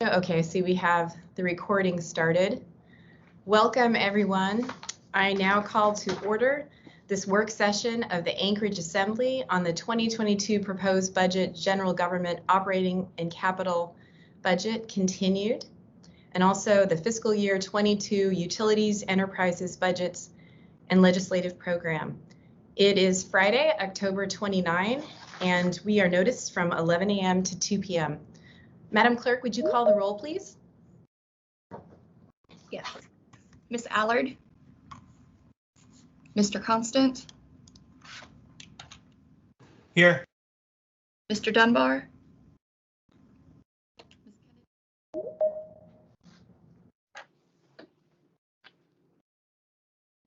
Okay, so we have the recording started. Welcome, everyone. I now call to order this work session of the Anchorage Assembly on the 2022 proposed budget, general government operating and capital budget continued, and also the fiscal year 22 utilities, enterprises, budgets, and legislative program. It is Friday, October 29, and we are noticed from 11 a.m. to 2 p.m. Madam Clerk, would you call the roll, please? Yes. Ms. Allard? Mr. Constant? Here. Mr. Dunbar?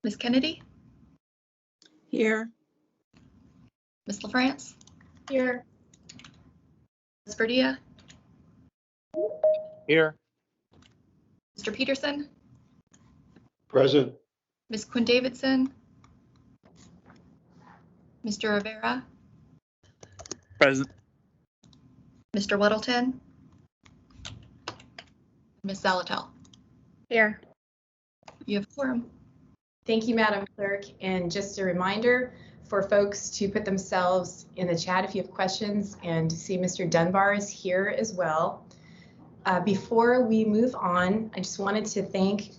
Ms. Kennedy? Here. Ms. LaFrance? Here. Ms. Verdia? Here. Mr. Peterson? Present. Ms. Quinn Davidson? Mr. Rivera? Present. Mr. Weddleton? Ms. Zalatel? Here. You have quorum. Thank you, Madam Clerk. And just a reminder for folks to put themselves in the chat if you have questions, and to see Mr. Dunbar is here as well. Before we move on, I just wanted to thank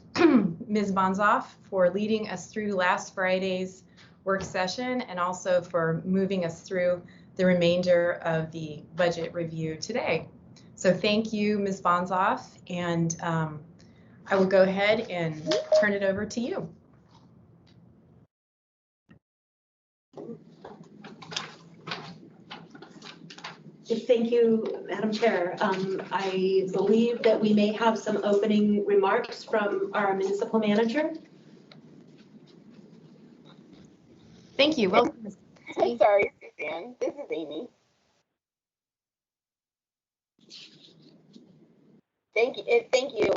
Ms. Bonzoff for leading us through last Friday's work session and also for moving us through the remainder of the budget review today. So thank you, Ms. Bonzoff, and I will go ahead and turn it over to you. Thank you, Madam Chair. I believe that we may have some opening remarks from our municipal manager. Thank you. Welcome. Sorry, Suzanne. This is Amy. Thank you.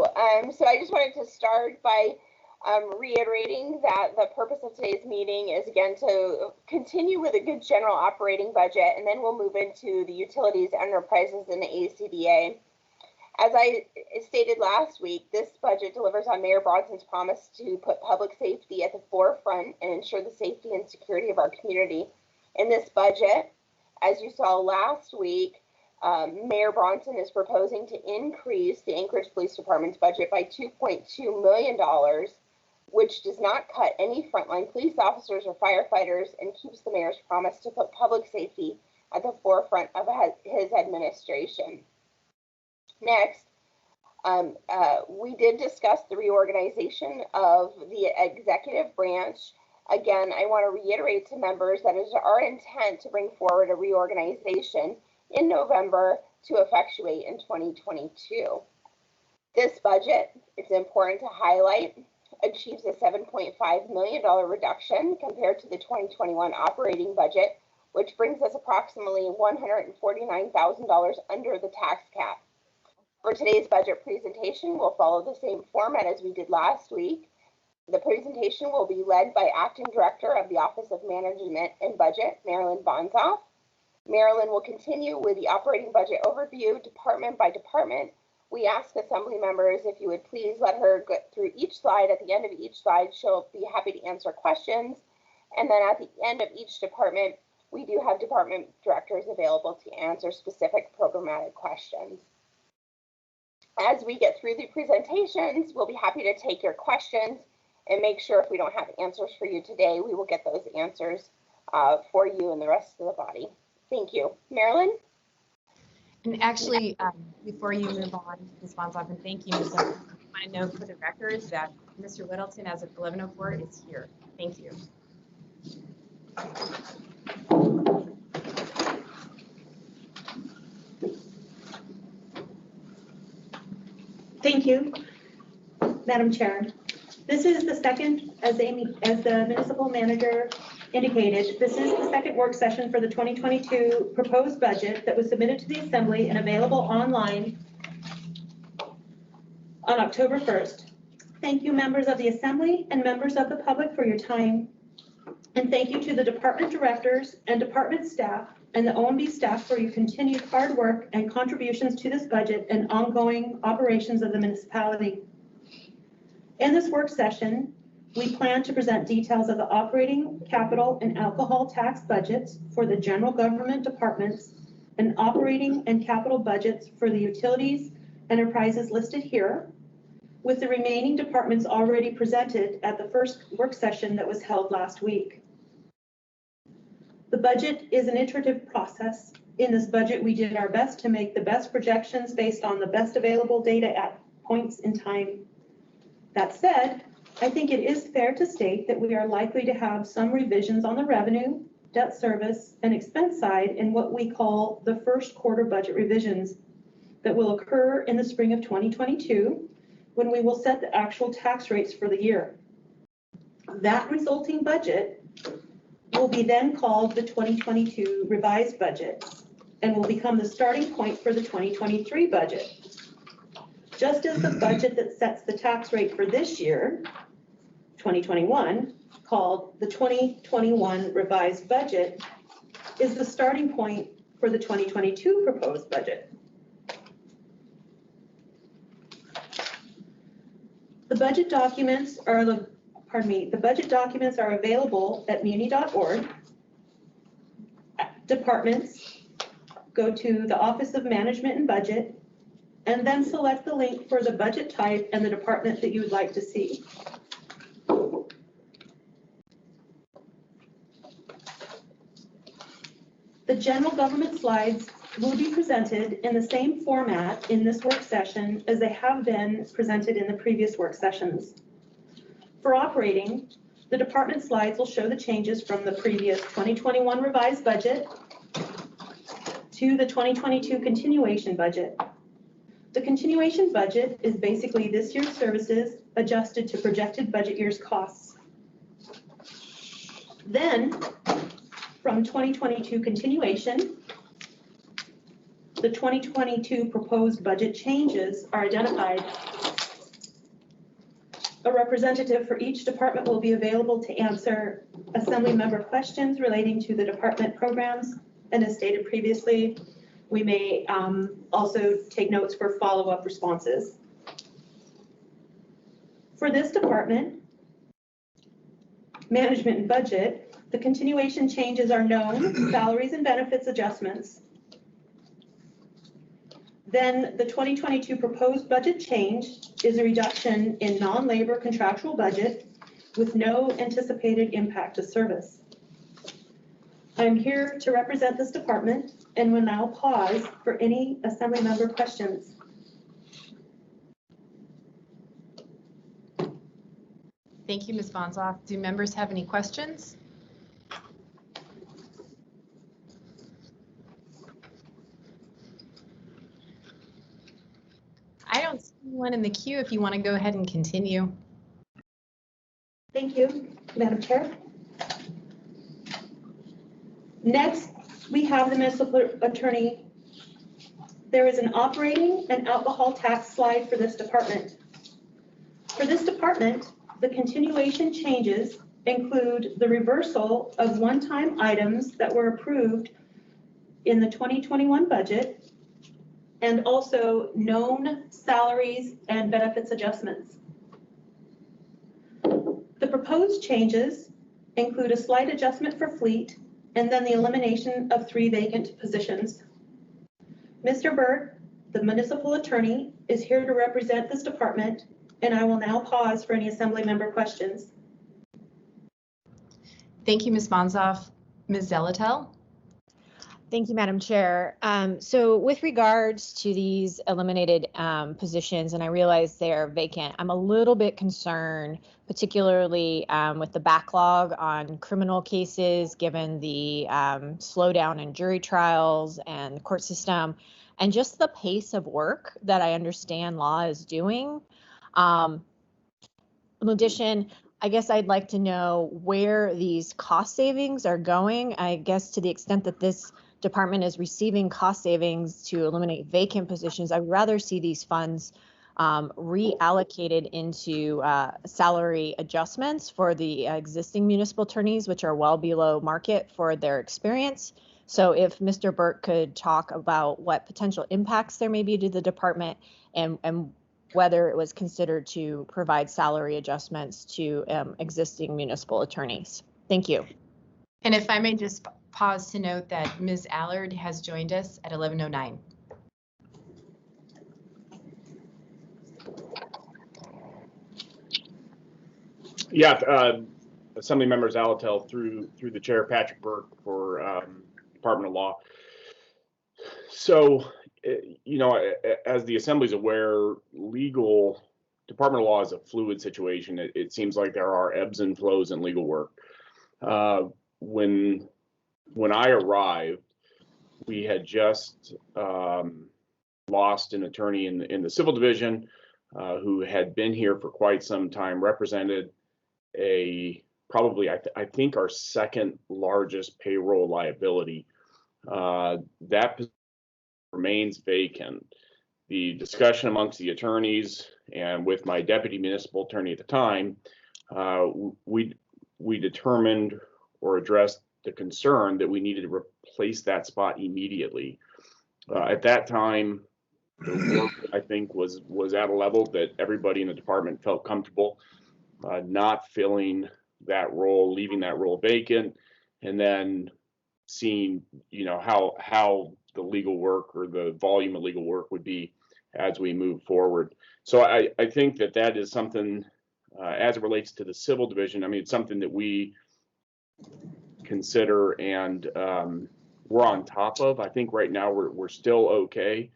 So I just wanted to start by reiterating that the purpose of today's meeting is, again, to continue with a good general operating budget, and then we'll move into the utilities, enterprises, and the ACDA. As I stated last week, this budget delivers on Mayor Bronson's promise to put public safety at the forefront and ensure the safety and security of our community. In this budget, as you saw last week, Mayor Bronson is proposing to increase the Anchorage Police Department's budget by $2.2 million, which does not cut any frontline police officers or firefighters and keeps the mayor's promise to put public safety at the forefront of his administration. Next, we did discuss the reorganization of the executive branch. Again, I want to reiterate to members that it is our intent to bring forward a reorganization in November to effectuate in 2022. This budget, it's important to highlight, achieves a $7.5 million reduction compared to the 2021 operating budget, which brings us approximately $149,000 under the tax cap. For today's budget presentation, we'll follow the same format as we did last week. The presentation will be led by Acting Director of the Office of Management and Budget, Marilyn Bonzoff. Marilyn will continue with the operating budget overview, department by department. We ask Assembly members if you would please let her go through each slide. At the end of each slide, she'll be happy to answer questions. And then at the end of each department, we do have department directors available to answer specific programmatic questions. As we get through the presentations, we'll be happy to take your questions and make sure if we don't have answers for you today, we will get those answers for you and the rest of the body. Thank you. Marilyn? And actually, before you move on, Ms. Bonzoff, and thank you, Ms. I want to note for the record that Mr. Weddleton, as of 11:04, is here. Thank you. Thank you, Madam Chair. This is the second, as the municipal manager indicated, this is the second work session for the 2022 proposed budget that was submitted to the Assembly and available online on October 1st. Thank you, members of the Assembly and members of the public, for your time. And thank you to the department directors and department staff and the OMB staff for your continued hard work and contributions to this budget and ongoing operations of the municipality. In this work session, we plan to present details of the operating, capital, and alcohol tax budgets for the general government departments and operating and capital budgets for the utilities enterprises listed here, with the remaining departments already presented at the first work session that was held last week. The budget is an iterative process. In this budget, we did our best to make the best projections based on the best available data at points in time. That said, I think it is fair to state that we are likely to have some revisions on the revenue, debt service, and expense side in what we call the first quarter budget revisions that will occur in the spring of 2022, when we will set the actual tax rates for the year. That resulting budget will be then called the 2022 revised budget and will become the starting point for the 2023 budget. Just as the budget that sets the tax rate for this year, 2021, called the 2021 revised budget, is the starting point for the 2022 proposed budget. The budget documents are available at muni.org. Departments, go to the Office of Management and Budget, and then select the link for the budget type and the department that you would like to see. The general government slides will be presented in the same format in this work session as they have been presented in the previous work sessions. For operating, the department slides will show the changes from the previous 2021 revised budget to the 2022 continuation budget. The continuation budget is basically this year's services adjusted to projected budget year's costs. Then, from 2022 continuation, the 2022 proposed budget changes are identified. A representative for each department will be available to answer Assembly member questions relating to the department programs. And as stated previously, we may also take notes for follow-up responses. For this department, management and budget, the continuation changes are known, salaries and benefits adjustments. Then the 2022 proposed budget change is a reduction in non-labor contractual budget with no anticipated impact to service. I'm here to represent this department and will now pause for any Assembly member questions. Thank you, Ms. Bonzoff. Do members have any questions? I don't see anyone in the queue if you want to go ahead and continue. Thank you, Madam Chair. Next, we have the Municipal Attorney. There is an operating and alcohol tax slide for this department. For this department, the continuation changes include the reversal of one-time items that were approved in the 2021 budget and also known salaries and benefits adjustments. The proposed changes include a slight adjustment for fleet and then the elimination of 3 vacant positions. Mr. Berg, the Municipal Attorney, is here to represent this department, and I will now pause for any Assembly member questions. Thank you, Ms. Bonzoff. Ms. Zelatel? Thank you, Madam Chair. So with regards to these eliminated positions, and I realize they're vacant, I'm a little bit concerned, particularly with the backlog on criminal cases, given the slowdown in jury trials and the court system, and just the pace of work that I understand law is doing. In addition, I guess I'd like to know where these cost savings are going. I guess to the extent that this department is receiving cost savings to eliminate vacant positions, I would rather see these funds reallocated into salary adjustments for the existing municipal attorneys, which are well below market for their experience. So if Mr. Burke could talk about what potential impacts there may be to the department and whether it was considered to provide salary adjustments to existing municipal attorneys. Thank you. And if I may just pause to note that Ms. Allard has joined us at 11:09. Yeah, Assembly members Alatel through the chair, Patrick Burke for Department of Law. So, you know, as the Assembly's aware, Department of Law is a fluid situation. It seems like there are ebbs and flows in legal work. When I arrived, we had just lost an attorney in the civil division who had been here for quite some time, represented probably I think our second largest payroll liability. That position remains vacant. The discussion amongst the attorneys and with my deputy municipal attorney at the time, we determined or addressed the concern that we needed to replace that spot immediately. At that time, the work I think was at a level that everybody in the department felt comfortable not filling that role, leaving that role vacant, and then seeing, you know, how the legal work or the volume of legal work would be as we move forward. So I think that is something as it relates to the civil division. I mean, it's something that we consider and we're on top of. I think right now we're still okay.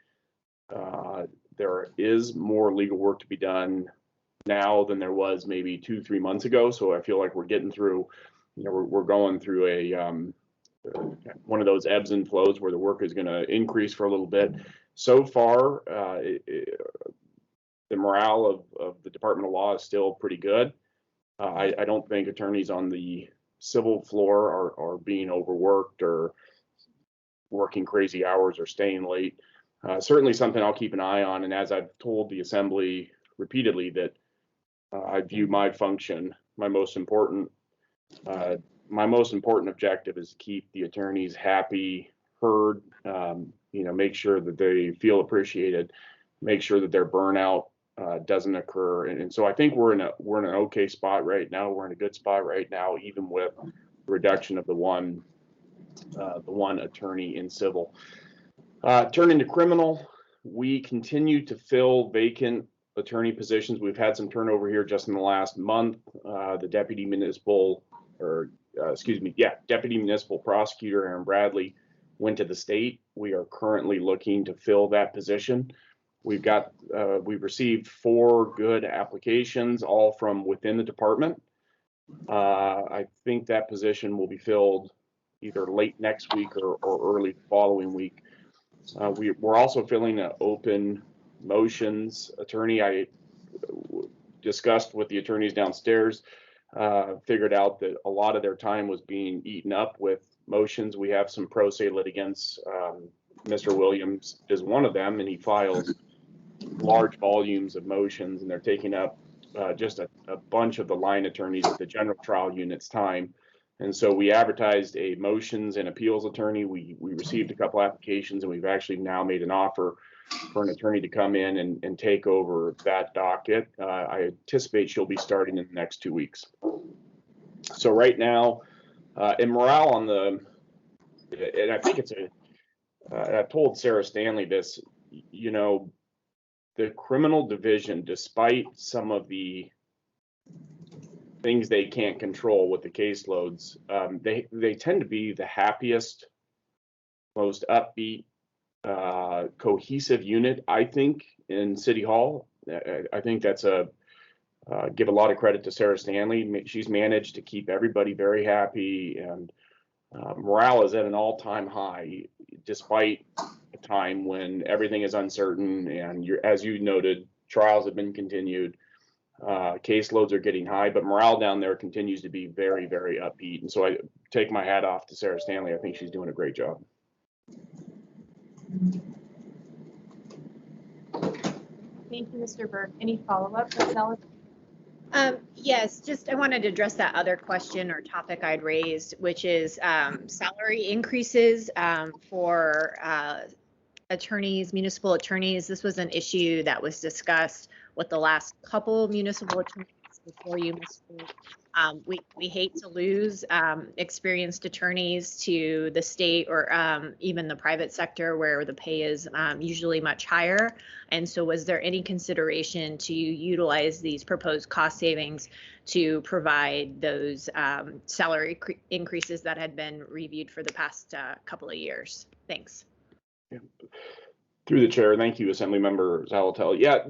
There is more legal work to be done now than there was maybe 2-3 months ago. So I feel like we're getting through, you know, we're going through one of those ebbs and flows where the work is going to increase for a little bit. So far, the morale of the Department of Law is still pretty good. I don't think attorneys on the civil floor are being overworked or working crazy hours or staying late. Certainly something I'll keep an eye on. And as I've told the Assembly repeatedly, that I view my function, my most important objective is to keep the attorneys happy, heard, you know, make sure that they feel appreciated, make sure that their burnout doesn't occur. And so I think we're in an okay spot right now. We're in a good spot right now, even with the reduction of the one attorney in civil. Turning to criminal, we continue to fill vacant attorney positions. We've had some turnover here just in the last month. The deputy municipal prosecutor, Aaron Bradley, went to the state. We are currently looking to fill that position. We've received 4 good applications, all from within the department. I think that position will be filled either late next week or early following week. We're also filling an open motions attorney. I discussed with the attorneys downstairs, figured out that a lot of their time was being eaten up with motions. We have some pro se litigants. Mr. Williams is one of them, and he files large volumes of motions, and they're taking up just a bunch of the line attorneys at the general trial unit's time. And so we advertised a motions and appeals attorney. We received a couple applications, and we've actually now made an offer for an attorney to come in and take over that docket. I anticipate she'll be starting in the next 2 weeks. So right now, and morale and I think I've told Sarah Stanley this, you know, the criminal division, despite some of the things they can't control with the caseloads, they tend to be the happiest, most upbeat, cohesive unit, I think, in City Hall. I think that's give a lot of credit to Sarah Stanley. She's managed to keep everybody very happy, and morale is at an all-time high, despite a time when everything is uncertain. And as you noted, trials have been continued. Caseloads are getting high, but morale down there continues to be very, very upbeat. And so I take my hat off to Sarah Stanley. I think she's doing a great job. Thank you, Mr. Burke. Any follow-up, Ms. Ellis? Yes, just I wanted to address that other question or topic I'd raised, which is salary increases for attorneys, municipal attorneys. This was an issue that was discussed with the last couple municipal attorneys before you misspoke. We hate to lose experienced attorneys to the state or even the private sector where the pay is usually much higher. And so was there any consideration to utilize these proposed cost savings to provide those salary increases that had been reviewed for the past couple of years? Thanks. Yeah. Through the chair, thank you, Assemblymember Zalatel. Yeah,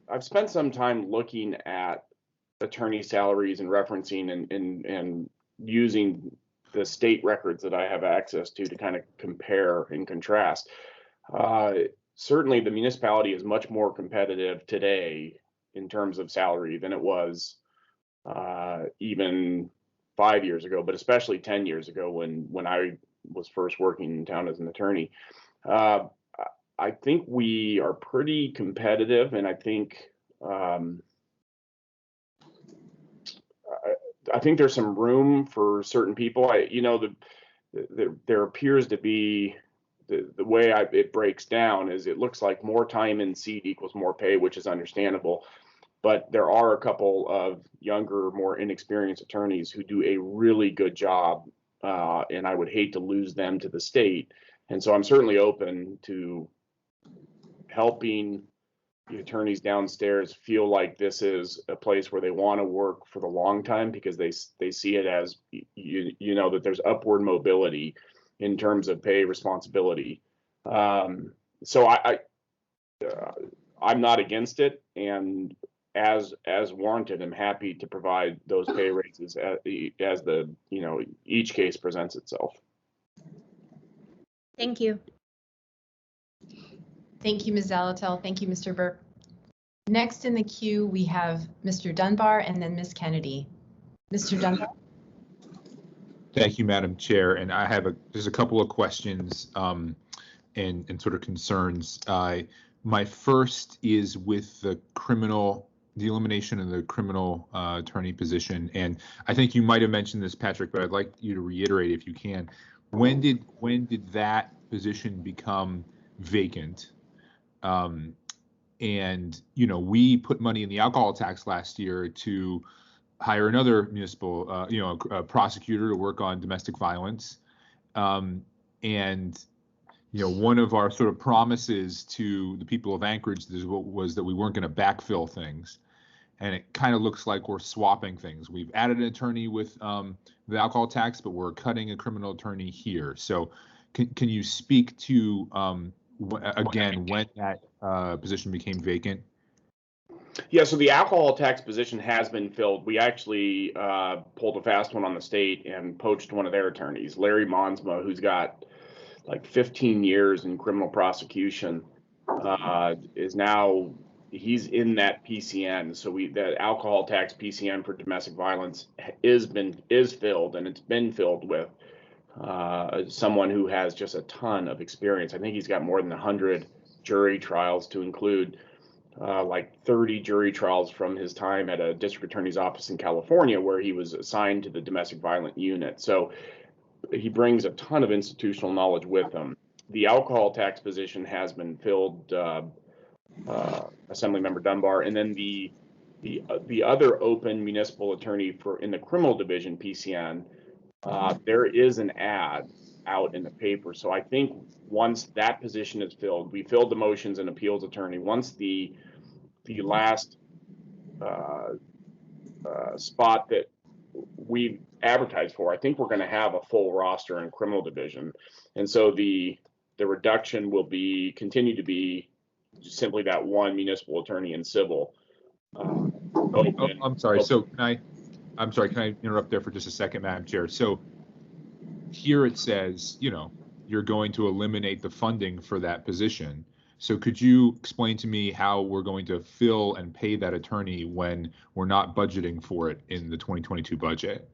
I've spent some time looking at attorney salaries and referencing and using the state records that I have access to kind of compare and contrast. Certainly, the municipality is much more competitive today in terms of salary than it was even 5 years ago, but especially 10 years ago when I was first working in town as an attorney. I think we are pretty competitive, and I think there's some room for certain people. There appears to be the way it breaks down is it looks like more time in seat equals more pay, which is understandable. But there are a couple of younger, more inexperienced attorneys who do a really good job, and I would hate to lose them to the state. And so I'm certainly open to helping the attorneys downstairs feel like this is a place where they want to work for the long time because they see it as that there's upward mobility in terms of pay responsibility. So I'm not against it, and as warranted, I'm happy to provide those pay raises as each case presents itself. Thank you. Thank you, Ms. Zalatel. Thank you, Mr. Burke. Next in the queue, we have Mr. Dunbar and then Ms. Kennedy. Mr. Dunbar. Thank you, Madam Chair. And I have just a couple of questions and sort of concerns. My first is with the elimination of the criminal attorney position. And I think you might have mentioned this, Patrick, but I'd like you to reiterate if you can. When did that position become vacant? And we put money in the alcohol tax last year to hire another municipal, prosecutor to work on domestic violence. And one of our sort of promises to the people of Anchorage was that we weren't going to backfill things. And it kind of looks like we're swapping things. We've added an attorney with the alcohol tax, but we're cutting a criminal attorney here. So can you speak to, again, when that position became vacant? Yeah, so the alcohol tax position has been filled. We actually pulled a fast one on the state and poached one of their attorneys, Larry Monsma, who's got like 15 years in criminal prosecution, he's in that PCN. So the alcohol tax PCN for domestic violence is filled, and it's been filled with someone who has just a ton of experience. I think he's got more than 100 jury trials, to include like 30 jury trials from his time at a district attorney's office in California, where he was assigned to the domestic violent unit. So he brings a ton of institutional knowledge with him. The alcohol tax position has been filled, Assemblymember Dunbar, and then the other open municipal attorney in the criminal division PCN, there is an ad out in the paper. So I think once that position is filled, we filled the motions and appeals attorney. Once the last spot that we advertised for, I think we're going to have a full roster in criminal division, and so the reduction will continue to be simply that one municipal attorney in civil. I'm sorry. So can I interrupt there for just a second, Madam Chair? So here it says, you're going to eliminate the funding for that position. So could you explain to me how we're going to fill and pay that attorney when we're not budgeting for it in the 2022 budget?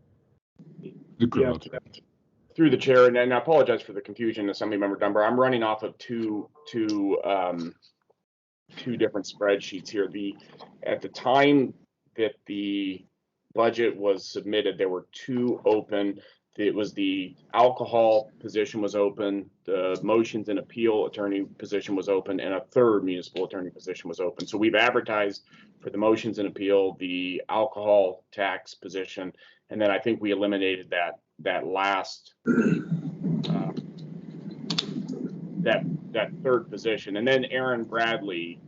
Through the chair, and I apologize for the confusion, Assemblymember Dunbar. I'm running off of two different spreadsheets here. At the time that the budget was submitted, there were two open. It was the alcohol position was open, the motions and appeal attorney position was open, and a third municipal attorney position was open. So we've advertised for the motions and appeal, the alcohol tax position, and then I think we eliminated that last that third position. And then Aaron Bradley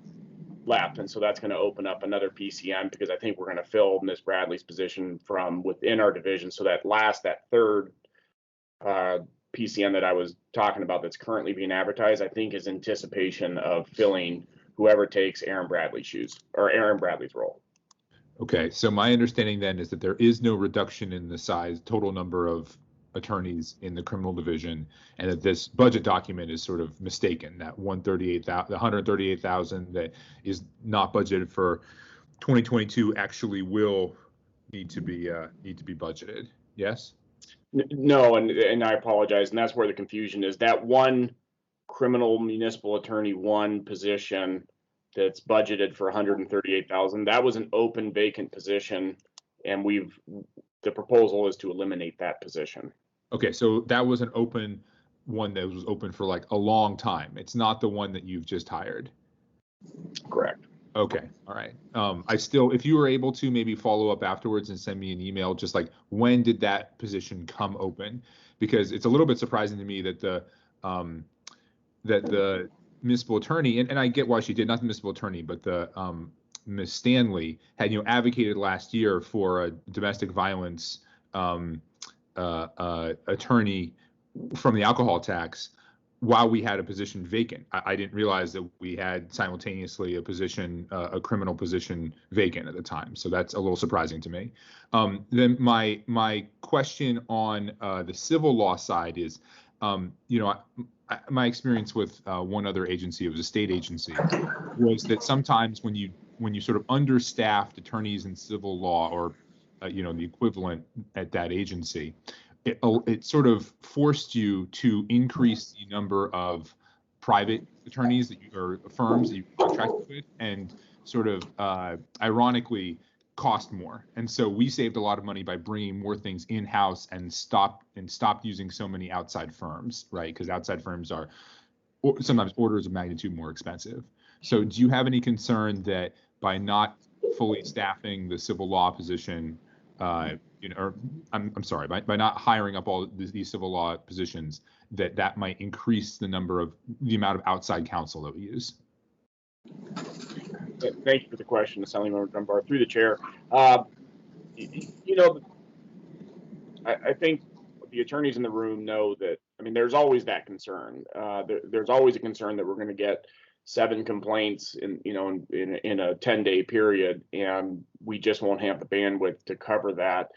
left, and so that's going to open up another PCM, because I think we're going to fill Ms. Bradley's position from within our division. So that third PCM that I was talking about that's currently being advertised, I think is anticipation of filling whoever takes Aaron Bradley's shoes, or Aaron Bradley's role. Okay, so my understanding then is that there is no reduction in the total number of attorneys in the criminal division, and that this budget document is sort of mistaken. That 138,000 that is not budgeted for 2022 actually will need to be budgeted. Yes. No, and I apologize, and that's where the confusion is. That one criminal municipal attorney one position that's budgeted for 138,000. That was an open vacant position, and the proposal is to eliminate that position. Okay, so that was an open one that was open for like a long time. It's not the one that you've just hired. Correct. Okay, all right. If you were able to maybe follow up afterwards and send me an email, just like when did that position come open? Because it's a little bit surprising to me that the municipal attorney, and I get why she did, not the municipal attorney, but the Ms. Stanley had advocated last year for a domestic violence attorney from the alcohol tax while we had a position vacant. I didn't realize that we had simultaneously a criminal position vacant at the time. So that's a little surprising to me. Then my question on the civil law side is, my experience with one other agency, it was a state agency, was that sometimes when you sort of understaffed attorneys in civil law, or the equivalent at that agency, it sort of forced you to increase the number of private attorneys or firms that you contracted with, and sort of ironically cost more. And so we saved a lot of money by bringing more things in-house and stopped using so many outside firms, right? Because outside firms are sometimes orders of magnitude more expensive. So do you have any concern that by not fully staffing the civil law position, or I'm sorry, by not hiring up all these civil law positions, that might increase the amount of outside counsel that we use? Thank you for the question, Assemblyman Dunbar, through the chair. I think the attorneys in the room know that, there's always that concern. There's always a concern that we're going to get 7 complaints in a 10-day period, and we just won't have the bandwidth to cover that,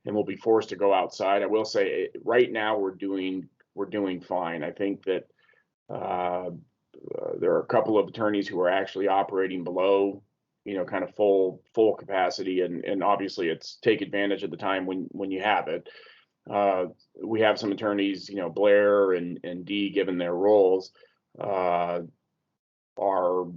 and we'll be forced to go outside. I will say right now we're doing fine. I think that there are a couple of attorneys who are actually operating below, kind of full capacity, and obviously it's take advantage of the time when you have it. We have some attorneys, Blair and Dee, given their roles, are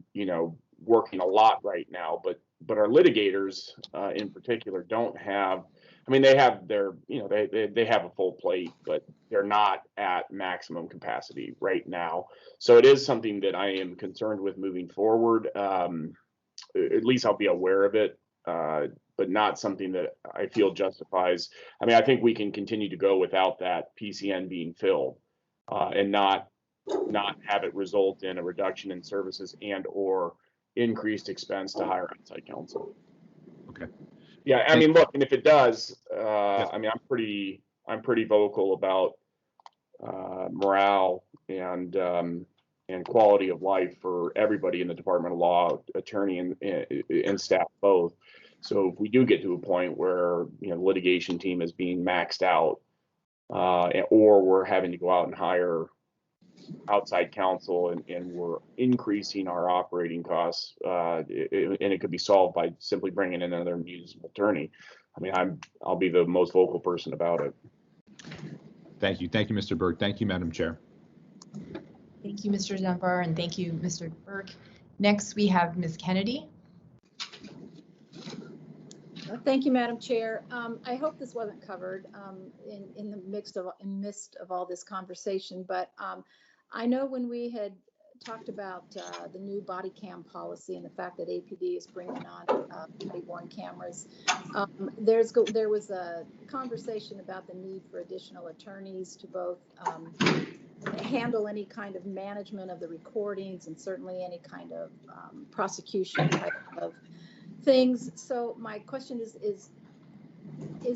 working a lot right now, but our litigators in particular don't have. They have their, they have a full plate, but they're not at maximum capacity right now. So it is something that I am concerned with moving forward. At least I'll be aware of it, but not something that I feel justifies. I think we can continue to go without that PCN being filled, and not have it result in a reduction in services and or increased expense to hire outside counsel. Okay. Yeah, look, and if it does, I'm pretty vocal about morale and quality of life for everybody in the Department of Law, attorney and staff both. So if we do get to a point where the litigation team is being maxed out, or we're having to go out and hire outside counsel, and we're increasing our operating costs, and it could be solved by simply bringing in another municipal attorney. I'll be the most vocal person about it. Thank you, Mr. Burke. Thank you, Madam Chair. Thank you, Mr. Dunbar, and thank you, Mr. Burke. Next, we have Ms. Kennedy. Thank you, Madam Chair. I hope this wasn't covered in the midst of all this conversation, but I know when we had talked about the new body cam policy and the fact that APD is bringing on body-worn cameras, there was a conversation about the need for additional attorneys to both handle any kind of management of the recordings and certainly any kind of prosecution type of things. So my question was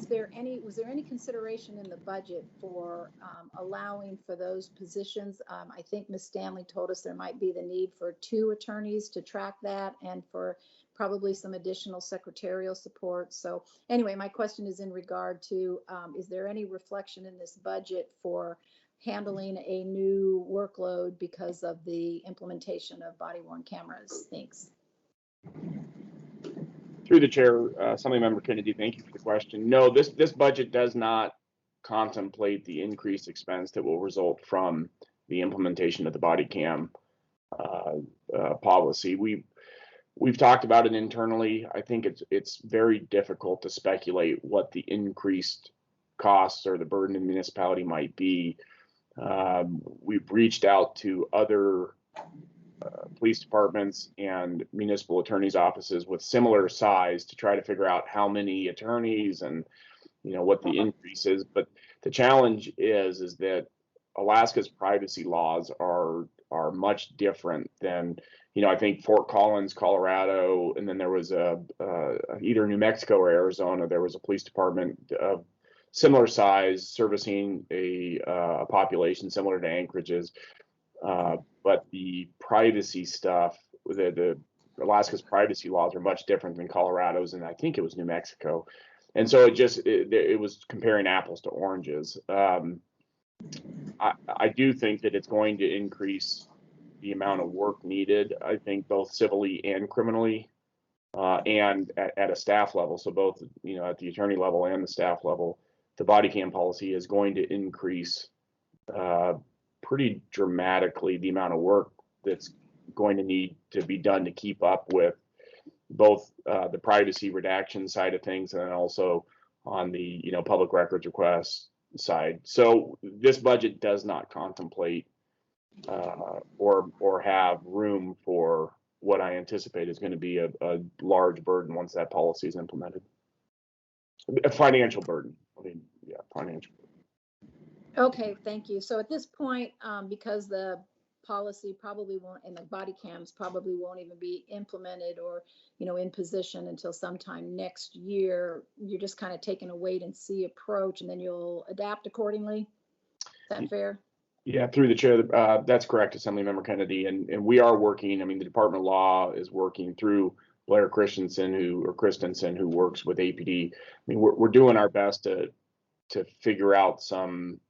there any consideration in the budget for allowing for those positions? I think Ms. Stanley told us there might be the need for 2 attorneys to track that and for probably some additional secretarial support. So anyway, my question is in regard to, is there any reflection in this budget for handling a new workload because of the implementation of body-worn cameras? Thanks. Through the chair, Assemblymember Kennedy, thank you for the question. No, this budget does not contemplate the increased expense that will result from the implementation of the body cam policy. We've talked about it internally. I think it's very difficult to speculate what the increased costs or the burden in the municipality might be. We've reached out to other police departments and municipal attorneys' offices with similar size to try to figure out how many attorneys and what the increase is. But the challenge is that Alaska's privacy laws are much different than I think Fort Collins, Colorado, and then there was either New Mexico or Arizona. There was a police department of similar size servicing a population similar to Anchorage's. But the privacy stuff, the Alaska's privacy laws are much different than Colorado's, and I think it was New Mexico. And so it was comparing apples to oranges. I do think that it's going to increase the amount of work needed, I think both civilly and criminally, and at a staff level. So both, at the attorney level and the staff level, the body cam policy is going to increase pretty dramatically the amount of work that's going to need to be done to keep up with both the privacy redaction side of things and then also on the public records request side. So this budget does not contemplate or have room for what I anticipate is going to be a large burden once that policy is implemented. A financial burden. Financial burden. Okay, thank you. So at this point, because the policy probably won't, and the body cams probably won't even be implemented or, in position until sometime next year, you're just kind of taking a wait and see approach and then you'll adapt accordingly. Is that fair? Yeah, through the chair, that's correct, Assemblymember Kennedy. And we are working, the Department of Law is working through Blair Christensen, who works with APD. We're doing our best to figure out some.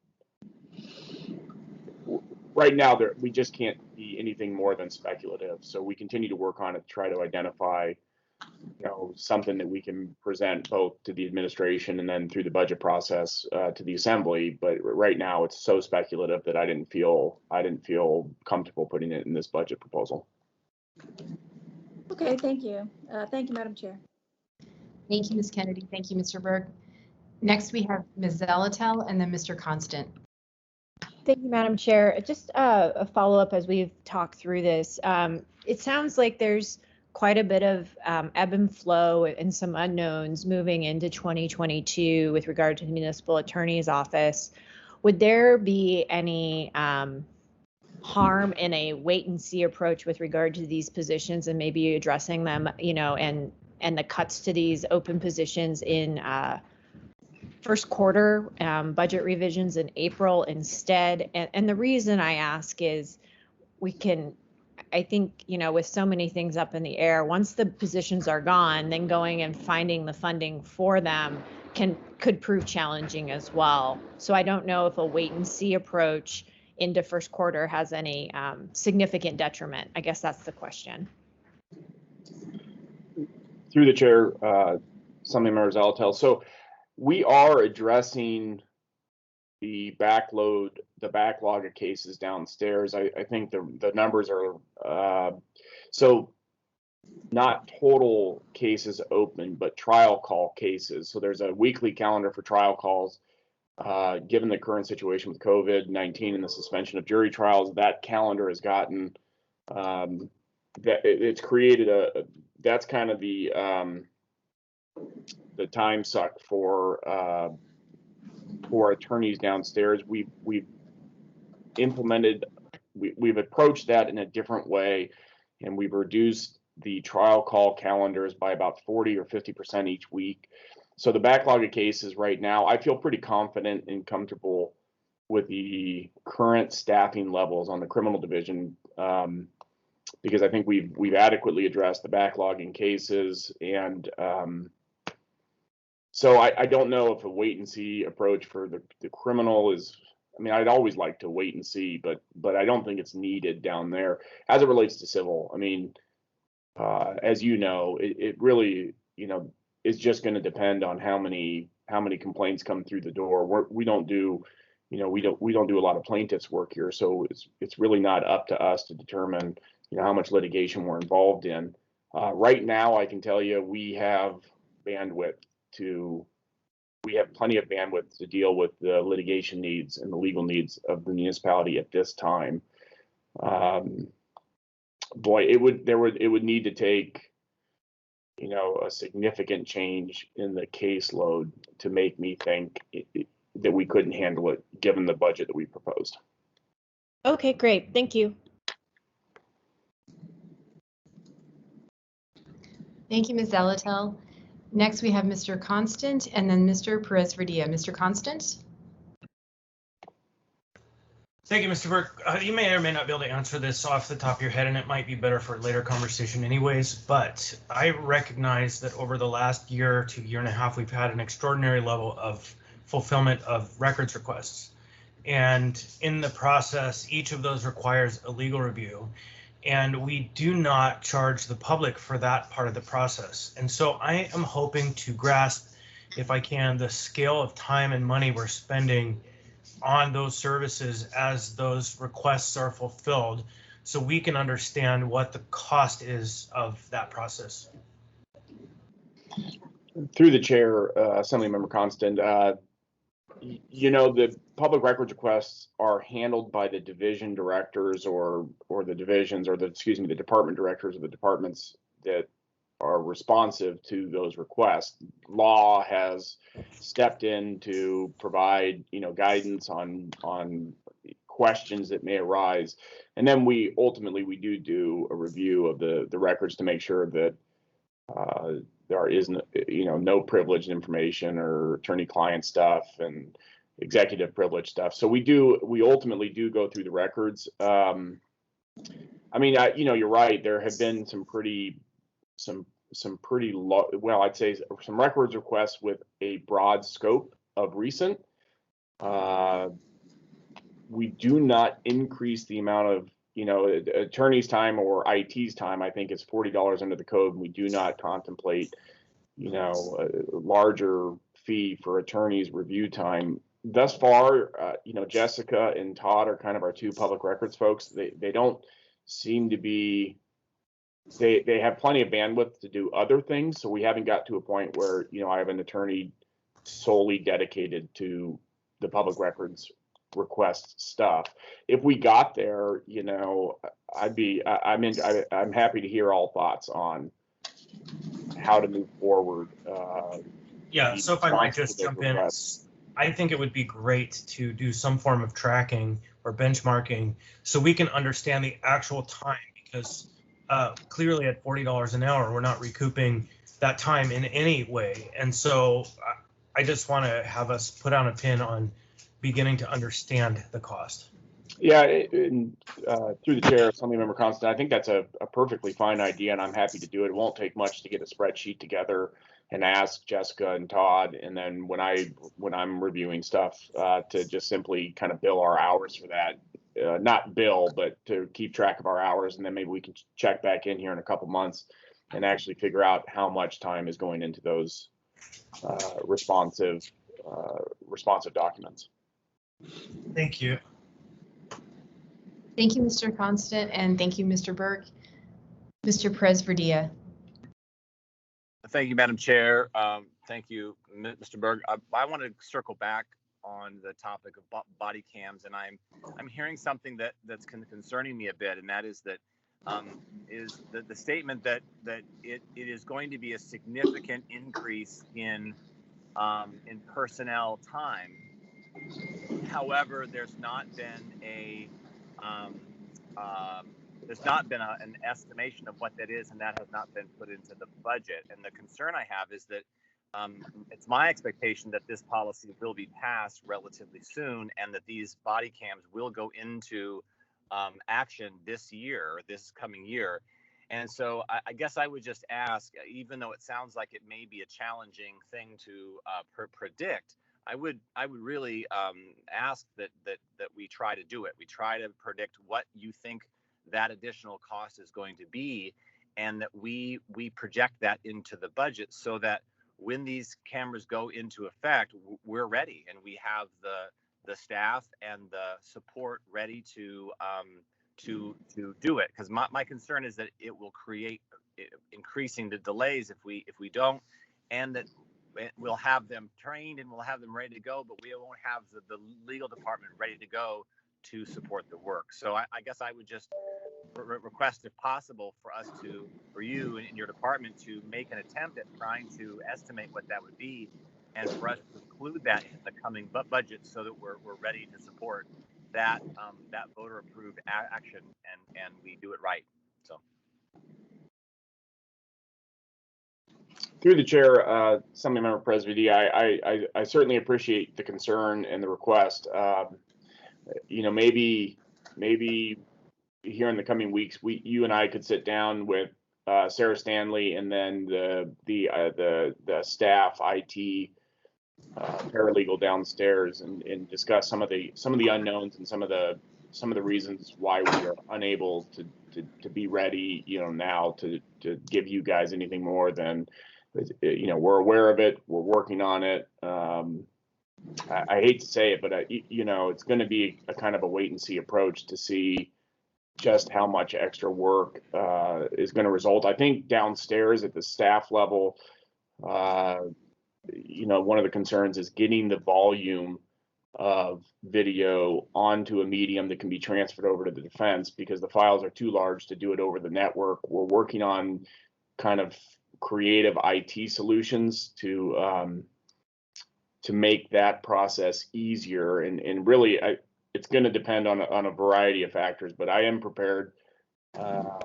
Right now, we just can't be anything more than speculative. So we continue to work on it to try to identify, something that we can present both to the administration and then through the budget process to the assembly. But right now, it's so speculative that I didn't feel comfortable putting it in this budget proposal. Okay, thank you. Thank you, Madam Chair. Thank you, Ms. Kennedy. Thank you, Mr. Berg. Next, we have Ms. Zelatel and then Mr. Constant. Thank you, Madam Chair. Just a follow-up as we've talked through this. It sounds like there's quite a bit of ebb and flow and some unknowns moving into 2022 with regard to the Municipal Attorney's Office. Would there be any harm in a wait-and-see approach with regard to these positions and maybe addressing them, and the cuts to these open positions in first quarter budget revisions in April instead? And the reason I ask is I think, with so many things up in the air, once the positions are gone, then going and finding the funding for them could prove challenging as well. So I don't know if a wait and see approach into first quarter has any significant detriment. I guess that's the question. Through the chair, Assemblymember Zelatel. So we are addressing the backlog of cases downstairs. I think the numbers are so not total cases open, but trial call cases. So there's a weekly calendar for trial calls. Given the current situation with COVID-19 and the suspension of jury trials, that calendar has gotten it's created that's kind of the time suck for attorneys downstairs. We've implemented, we've approached that in a different way, and we've reduced the trial call calendars by about 40 or 50% each week. So the backlog of cases right now, I feel pretty confident and comfortable with the current staffing levels on the criminal division, because I think we've adequately addressed the backlog in cases. And so I don't know if a wait and see approach for the criminal is, I mean, I'd always like to wait and see, but I don't think it's needed down there as it relates to civil. I mean, as you know, it really, is just going to depend on how many complaints come through the door. We don't do a lot of plaintiffs work here, so it's really not up to us to determine, how much litigation we're involved in. Right now, I can tell you we have plenty of bandwidth to deal with the litigation needs and the legal needs of the municipality at this time. Boy, it would need to take, a significant change in the caseload to make me think that we couldn't handle it given the budget that we proposed. Okay, great. Thank you. Thank you, Ms. Zalatel. Next, we have Mr. Constant and then Mr. Perez-Verdia. Mr. Constant? Thank you, Mr. Burke. You may or may not be able to answer this off the top of your head, and it might be better for a later conversation anyways, but I recognize that over the last year to year and a half, we've had an extraordinary level of fulfillment of records requests. And in the process, each of those requires a legal review, and we do not charge the public for that part of the process. And so I am hoping to grasp, if I can, the scale of time and money we're spending on those services as those requests are fulfilled, so we can understand what the cost is of that process. Through the chair, Assemblymember Constant, the public records requests are handled by the division directors or the divisions, or the department directors of the departments that are responsive to those requests. Law has stepped in to provide, guidance on questions that may arise, and then we do a review of the records to make sure that there is no privileged information or attorney-client stuff and executive privilege stuff. So we ultimately do go through the records. You're right. There have been some pretty low, I'd say some records requests with a broad scope of recent. We do not increase the amount of, attorney's time or IT's time. I think it's $40 under the code. And we do not contemplate, a larger fee for attorneys' review time. Thus far, Jessica and Todd are kind of our two public records folks. They don't seem to be, they have plenty of bandwidth to do other things. So we haven't got to a point where, I have an attorney solely dedicated to the public records request stuff. If we got there, I'm happy to hear all thoughts on how to move forward. Yeah, so if I might just jump in, I think it would be great to do some form of tracking or benchmarking so we can understand the actual time, because clearly at $40 an hour, we're not recouping that time in any way. And so I just want to have us put on a pin on beginning to understand the cost. Yeah, through the chair, Assemblymember Constant, I think that's a perfectly fine idea, and I'm happy to do it. It won't take much to get a spreadsheet together and ask Jessica and Todd, and then when I'm reviewing stuff, to just simply kind of bill our hours for that. Not bill, but to keep track of our hours, and then maybe we can check back in here in a couple months and actually figure out how much time is going into those responsive documents. Thank you. Thank you, Mr. Constant, and thank you, Mr. Burke. Mr. Perez-Verdia. Thank you, Madam Chair. Thank you, Mr. Berg. I want to circle back on the topic of body cams, and I'm hearing something that's concerning me a bit, and that is that is the statement that it is going to be a significant increase in personnel time. However, there's not been an estimation of what that is, and that has not been put into the budget. And the concern I have is that it's my expectation that this policy will be passed relatively soon, and that these body cams will go into action this coming year. And so I guess I would just ask, even though it sounds like it may be a challenging thing to predict, I would really ask that we try to do it. We try to predict what you think that additional cost is going to be, and that we project that into the budget so that when these cameras go into effect, we're ready and we have the staff and the support ready to do it. Because my concern is that it will create increasing the delays if we don't, and that we'll have them trained and we'll have them ready to go, but we won't have the legal department ready to go to support the work. So I guess I would just request, if possible, for you and your department to make an attempt at trying to estimate what that would be, and for us to include that in the coming budget so that we're ready to support that voter approved action and we do it right. So. Through the chair, Assemblymember Perez-Verdia, I certainly appreciate the concern and the request. Maybe here in the coming weeks, you and I could sit down with Sarah Stanley and then the staff, IT, paralegal downstairs, and discuss some of the unknowns and some of the reasons why we are unable to be ready, now to give you guys anything more than, we're aware of it, we're working on it. I hate to say it, but it's going to be a kind of a wait and see approach to see just how much extra work is going to result. I think downstairs at the staff level, one of the concerns is getting the volume of video onto a medium that can be transferred over to the defense, because the files are too large to do it over the network. We're working on kind of creative IT solutions to make that process easier, and really it's going to depend on a variety of factors, but I am prepared to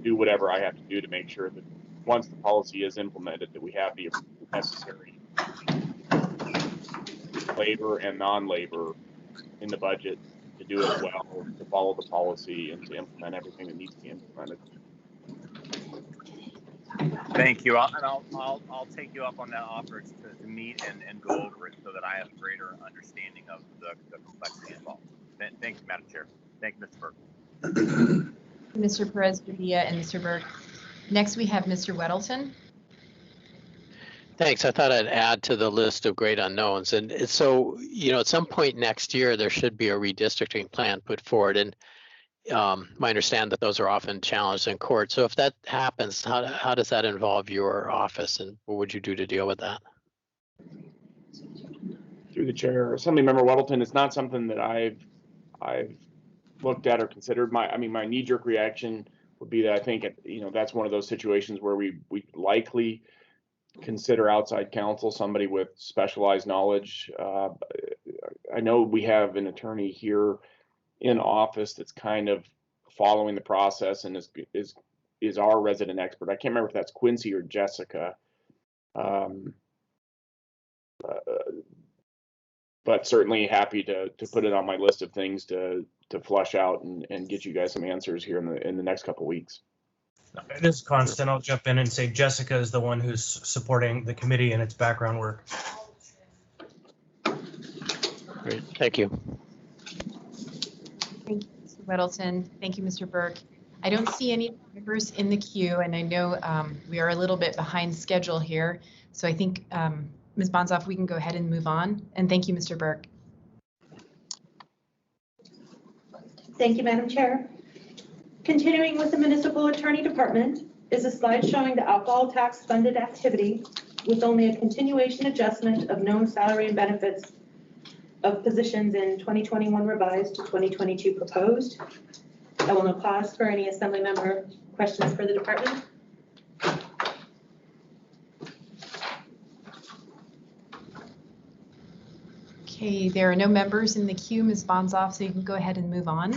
do whatever I have to do to make sure that once the policy is implemented, that we have the necessary labor and non-labor in the budget to do it well, to follow the policy, and to implement everything that needs to be implemented. Thank you. I'll take you up on that offer to meet and go over it so that I have a greater understanding of the complexity involved. Thank you, Madam Chair. Thank you, Mr. Burke. Mr. Perez-Verdia and Mr. Burke. Next, we have Mr. Weddleton. Thanks. I thought I'd add to the list of great unknowns. And so, at some point next year, there should be a redistricting plan put forward. And I understand that those are often challenged in court. So if that happens, how does that involve your office, and what would you do to deal with that? Through the chair, Assemblymember Weddleton, it's not something that I've looked at or considered. My knee-jerk reaction would be that I think that's one of those situations where we likely consider outside counsel, somebody with specialized knowledge. I know we have an attorney here in office that's kind of following the process and is our resident expert. I can't remember if that's Quincy or Jessica, but certainly happy to put it on my list of things to flush out and get you guys some answers here in the next couple of weeks. This is Constant. I'll jump in and say Jessica is the one who's supporting the committee in its background work. Great, thank you. Thank you, Mr. Weddleton. Thank you, Mr. Burke. I don't see any members in the queue, and I know we are a little bit behind schedule here. So I think, Ms. Bonzoff, we can go ahead and move on. And thank you, Mr. Burke. Thank you, Madam Chair. Continuing with the Municipal Attorney Department is a slide showing the alcohol tax funded activity with only a continuation adjustment of known salary and benefits of positions in 2021 revised to 2022 proposed. I will now pause for any Assembly member questions for the department. Okay, there are no members in the queue, Ms. Bonzoff, so you can go ahead and move on.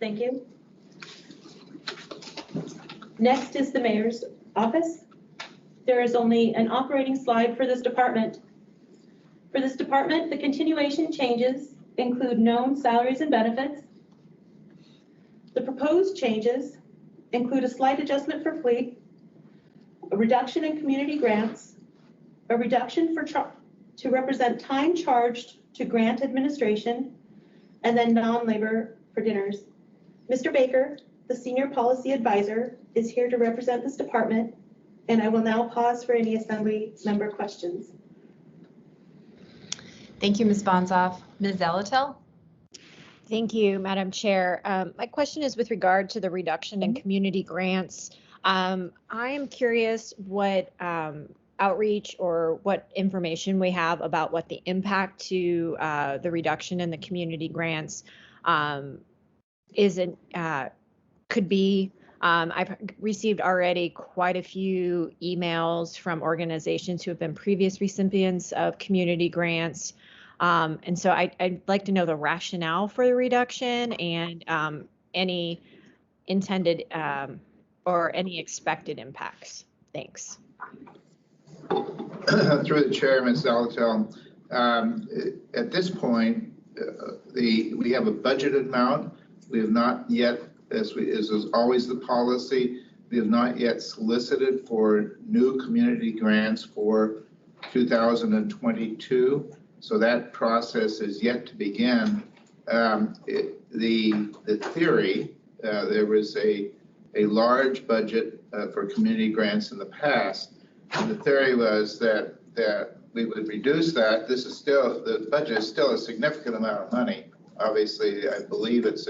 Thank you. Next is the Mayor's office. There is only an operating slide for this department. For this department, the continuation changes include known salaries and benefits. The proposed changes include a slight adjustment for fleet, a reduction in community grants, a reduction to represent time charged to grant administration, and then non-labor for dinners. Mr. Baker, the Senior Policy Advisor, is here to represent this department, and I will now pause for any Assembly member questions. Thank you, Ms. Bonzoff. Ms. Zalatel? Thank you, Madam Chair. My question is with regard to the reduction in community grants. I am curious what outreach or what information we have about what the impact to the reduction in the community grants could be. I've received already quite a few emails from organizations who have been previous recipients of community grants. And so I'd like to know the rationale for the reduction and any intended or any expected impacts. Thanks. Through the chair, Ms. Zalatel, at this point, we have a budgeted amount. We have not yet, as is always the policy, we have not yet solicited for new community grants for 2022. So that process is yet to begin. The theory, there was a large budget for community grants in the past. And the theory was that we would reduce that. This is still, the budget is still a significant amount of money. Obviously, I believe it's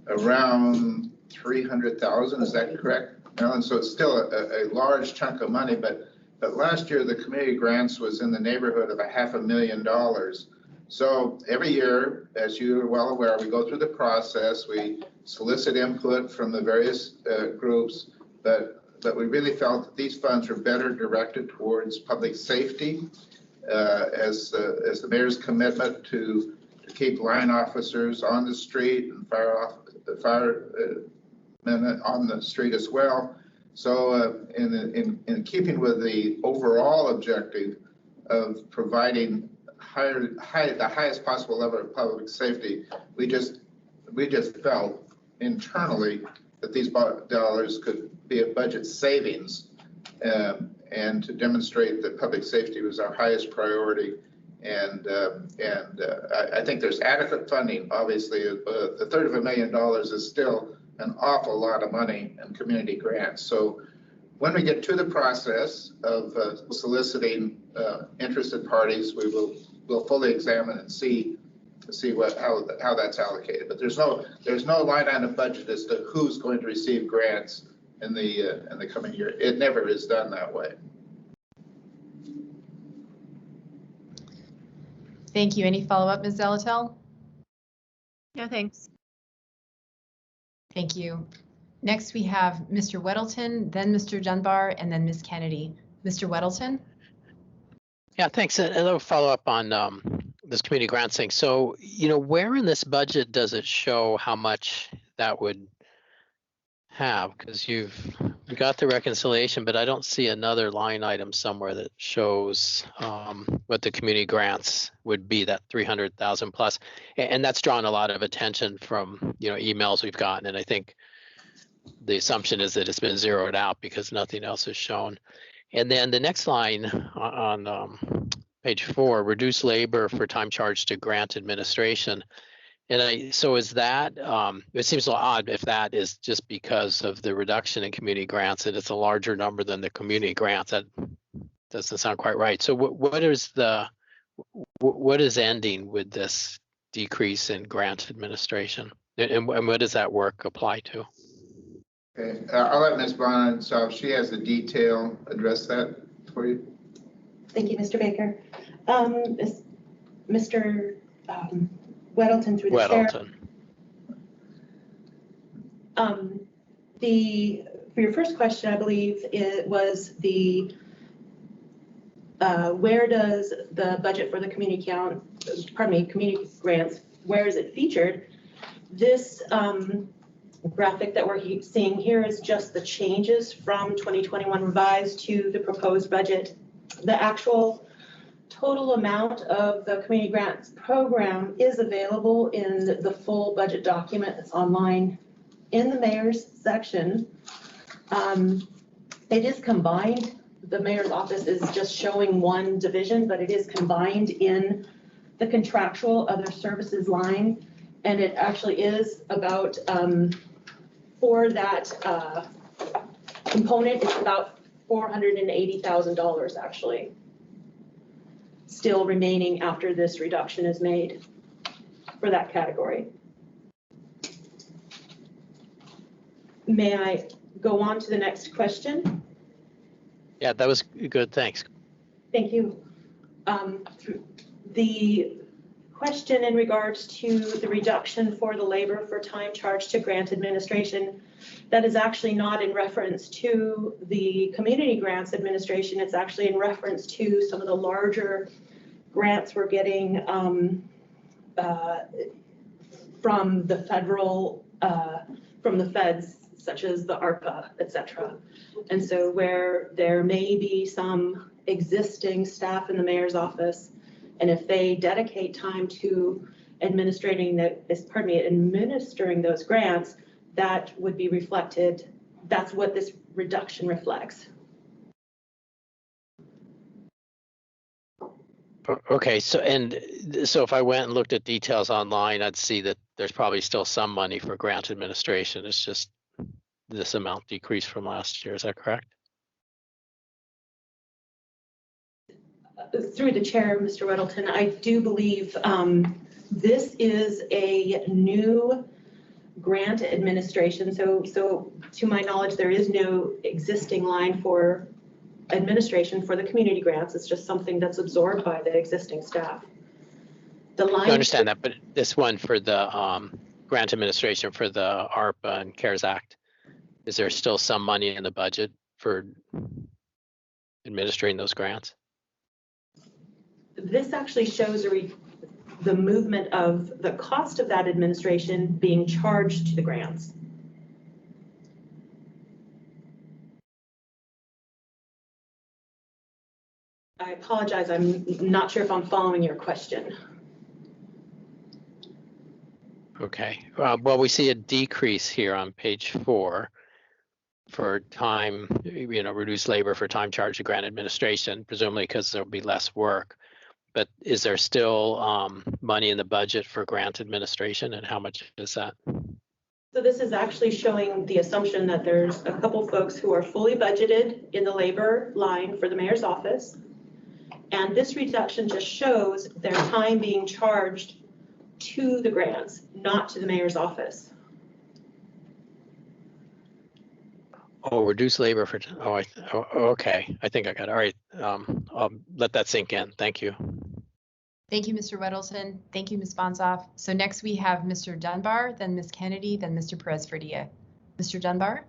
around 300,000. Is that correct, Marilyn? So it's still a large chunk of money. But last year, the community grants was in the neighborhood of $500,000. So every year, as you are well aware, we go through the process. We solicit input from the various groups, but we really felt that these funds were better directed towards public safety, as the mayor's commitment to keep line officers on the street and firemen on the street as well. So in keeping with the overall objective of providing the highest possible level of public safety, we just felt internally that these dollars could be a budget savings, and to demonstrate that public safety was our highest priority. And I think there's adequate funding. Obviously, $250,000 is still an awful lot of money in community grants. So when we get to the process of soliciting interested parties, we'll fully examine and see how that's allocated. But there's no line item budget as to who's going to receive grants in the coming year. It never is done that way. Thank you. Any follow-up, Ms. Zalatel? No, thanks. Thank you. Next, we have Mr. Weddleton, then Mr. Dunbar, and then Ms. Kennedy. Mr. Weddleton? Yeah, thanks. And I'll follow up on this community grants thing. So, where in this budget does it show how much that would have? Because we got the reconciliation, but I don't see another line item somewhere that shows what the community grants would be, that 300,000 plus. And that's drawn a lot of attention from, emails we've gotten. And I think the assumption is that it's been zeroed out because nothing else is shown. And then the next line on page 4, reduce labor for time charged to grant administration. And so is that, it seems a little odd if that is just because of the reduction in community grants, and it's a larger number than the community grants. That doesn't sound quite right. So what is ending with this decrease in grant administration? And what does that work apply to? Okay, I'll let Ms. Bond, so if she has the detail, address that for you. Thank you, Mr. Baker. Mr. Weddleton through the chair. Weddleton. For your first question, I believe it was the where does the budget for the community community grants, where is it featured? This graphic that we're seeing here is just the changes from 2021 revised to the proposed budget. The actual total amount of the community grants program is available in the full budget document that's online in the mayor's section. It is combined. The mayor's office is just showing one division, but it is combined in the contractual other services line. And it actually is about, for that component, it's about $480,000 actually, still remaining after this reduction is made for that category. May I go on to the next question? Yeah, that was good. Thanks. Thank you. The question in regards to the reduction for the labor for time charged to grant administration, that is actually not in reference to the community grants administration. It's actually in reference to some of the larger grants we're getting from the federal, from the feds, such as the ARPA, et cetera. And so where there may be some existing staff in the mayor's office, and if they dedicate time to administering those grants, that would be reflected. That's what this reduction reflects. Okay, so if I went and looked at details online, I'd see that there's probably still some money for grant administration. It's just this amount decreased from last year. Is that correct? Through the chair, Mr. Weddleton, I do believe this is a new grant administration. So to my knowledge, there is no existing line for administration for the community grants. It's just something that's absorbed by the existing staff. The line. I understand that, but this one for the grant administration for the ARPA and CARES Act, is there still some money in the budget for administering those grants? This actually shows the movement of the cost of that administration being charged to the grants. I apologize, I'm not sure if I'm following your question. Okay, well, we see a decrease here on page 4 for time, reduced labor for time charged to grant administration, presumably because there'll be less work. But is there still money in the budget for grant administration, and how much is that? So this is actually showing the assumption that there's a couple folks who are fully budgeted in the labor line for the mayor's office. And this reduction just shows their time being charged to the grants, not to the mayor's office. Oh, reduce labor for, okay. I think I got it. All right, I'll let that sink in. Thank you. Thank you, Mr. Weddleton. Thank you, Ms. Bonsoff. So next we have Mr. Dunbar, then Ms. Kennedy, then Mr. Perez-Ferdia. Mr. Dunbar?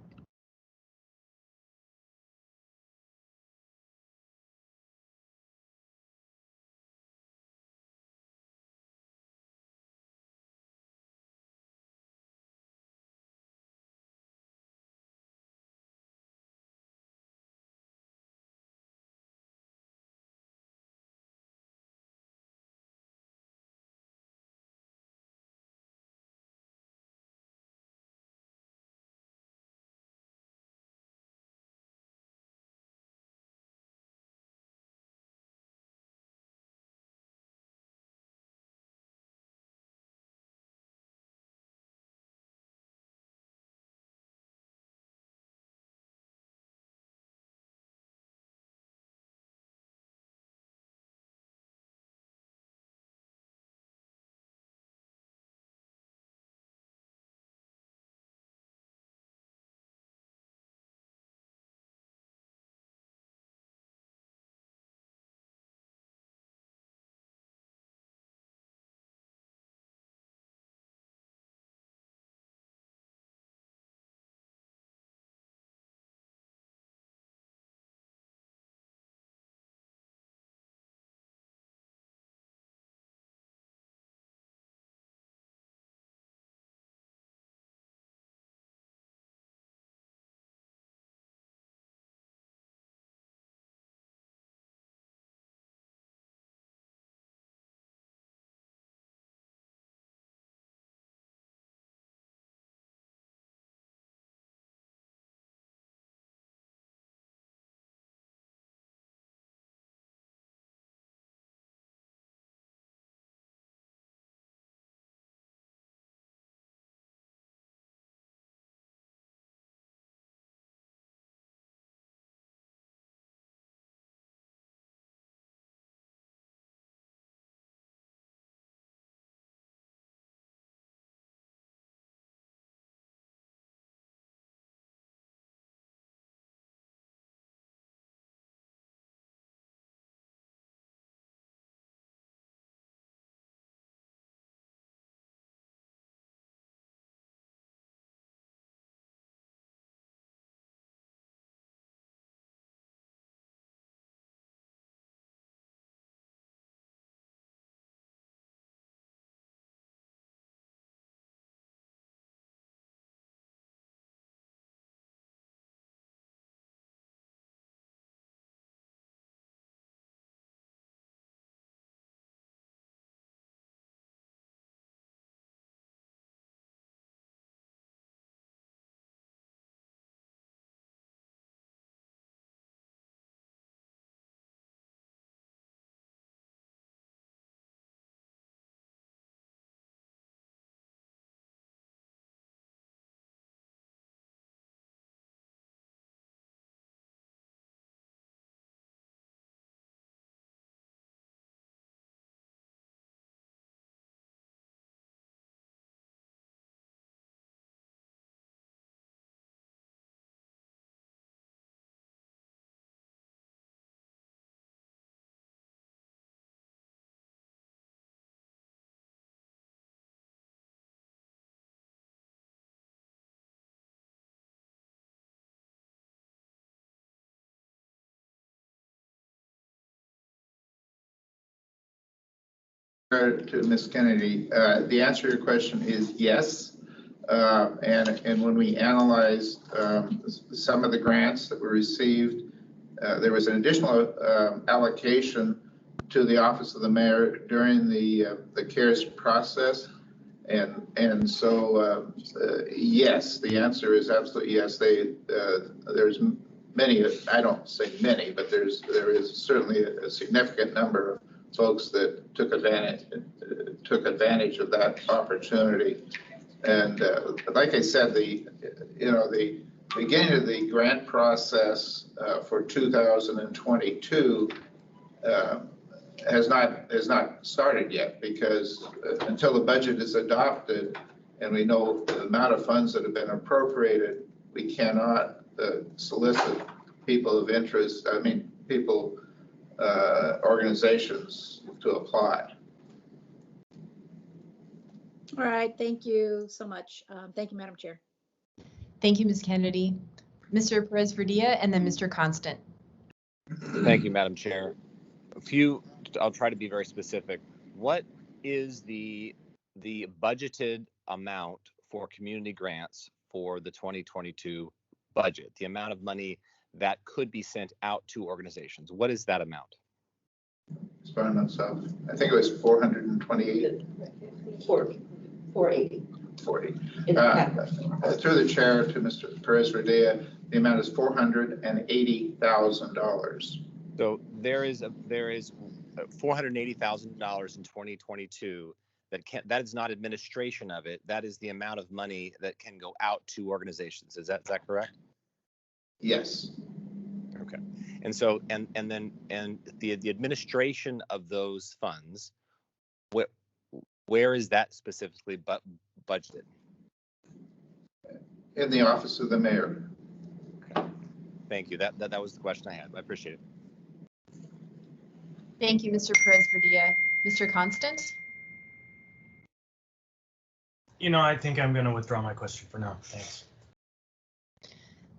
To Ms. Kennedy, the answer to your question is yes. And when we analyzed some of the grants that were received, there was an additional allocation to the Office of the Mayor during the CARES process. And so, yes, the answer is absolutely yes. There's many, I don't say many, but there is certainly a significant number of folks that took advantage of that opportunity. And like I said, the beginning of the grant process for 2022 has not started yet, because until the budget is adopted and we know the amount of funds that have been appropriated, we cannot solicit people of interest, organizations to apply. All right, thank you so much. Thank you, Madam Chair. Thank you, Ms. Kennedy. Mr. Perez-Verdia, and then Mr. Constant. Thank you, Madam Chair. I'll try to be very specific. What is the budgeted amount for community grants for the 2022 budget? The amount of money that could be sent out to organizations. What is that amount? As far as myself, I think it was 428. 480. 40. Through the chair to Mr. Perez-Verdia, the amount is $480,000. So there is $480,000 in 2022. That is not administration of it. That is the amount of money that can go out to organizations. Is that correct? Yes. Okay. And so and the administration of those funds, where is that specifically budgeted? In the Office of the Mayor. Okay. Thank you. That was the question I had. I appreciate it. Thank you, Mr. Perez-Verdia. Mr. Constant? I think I'm going to withdraw my question for now. Thanks.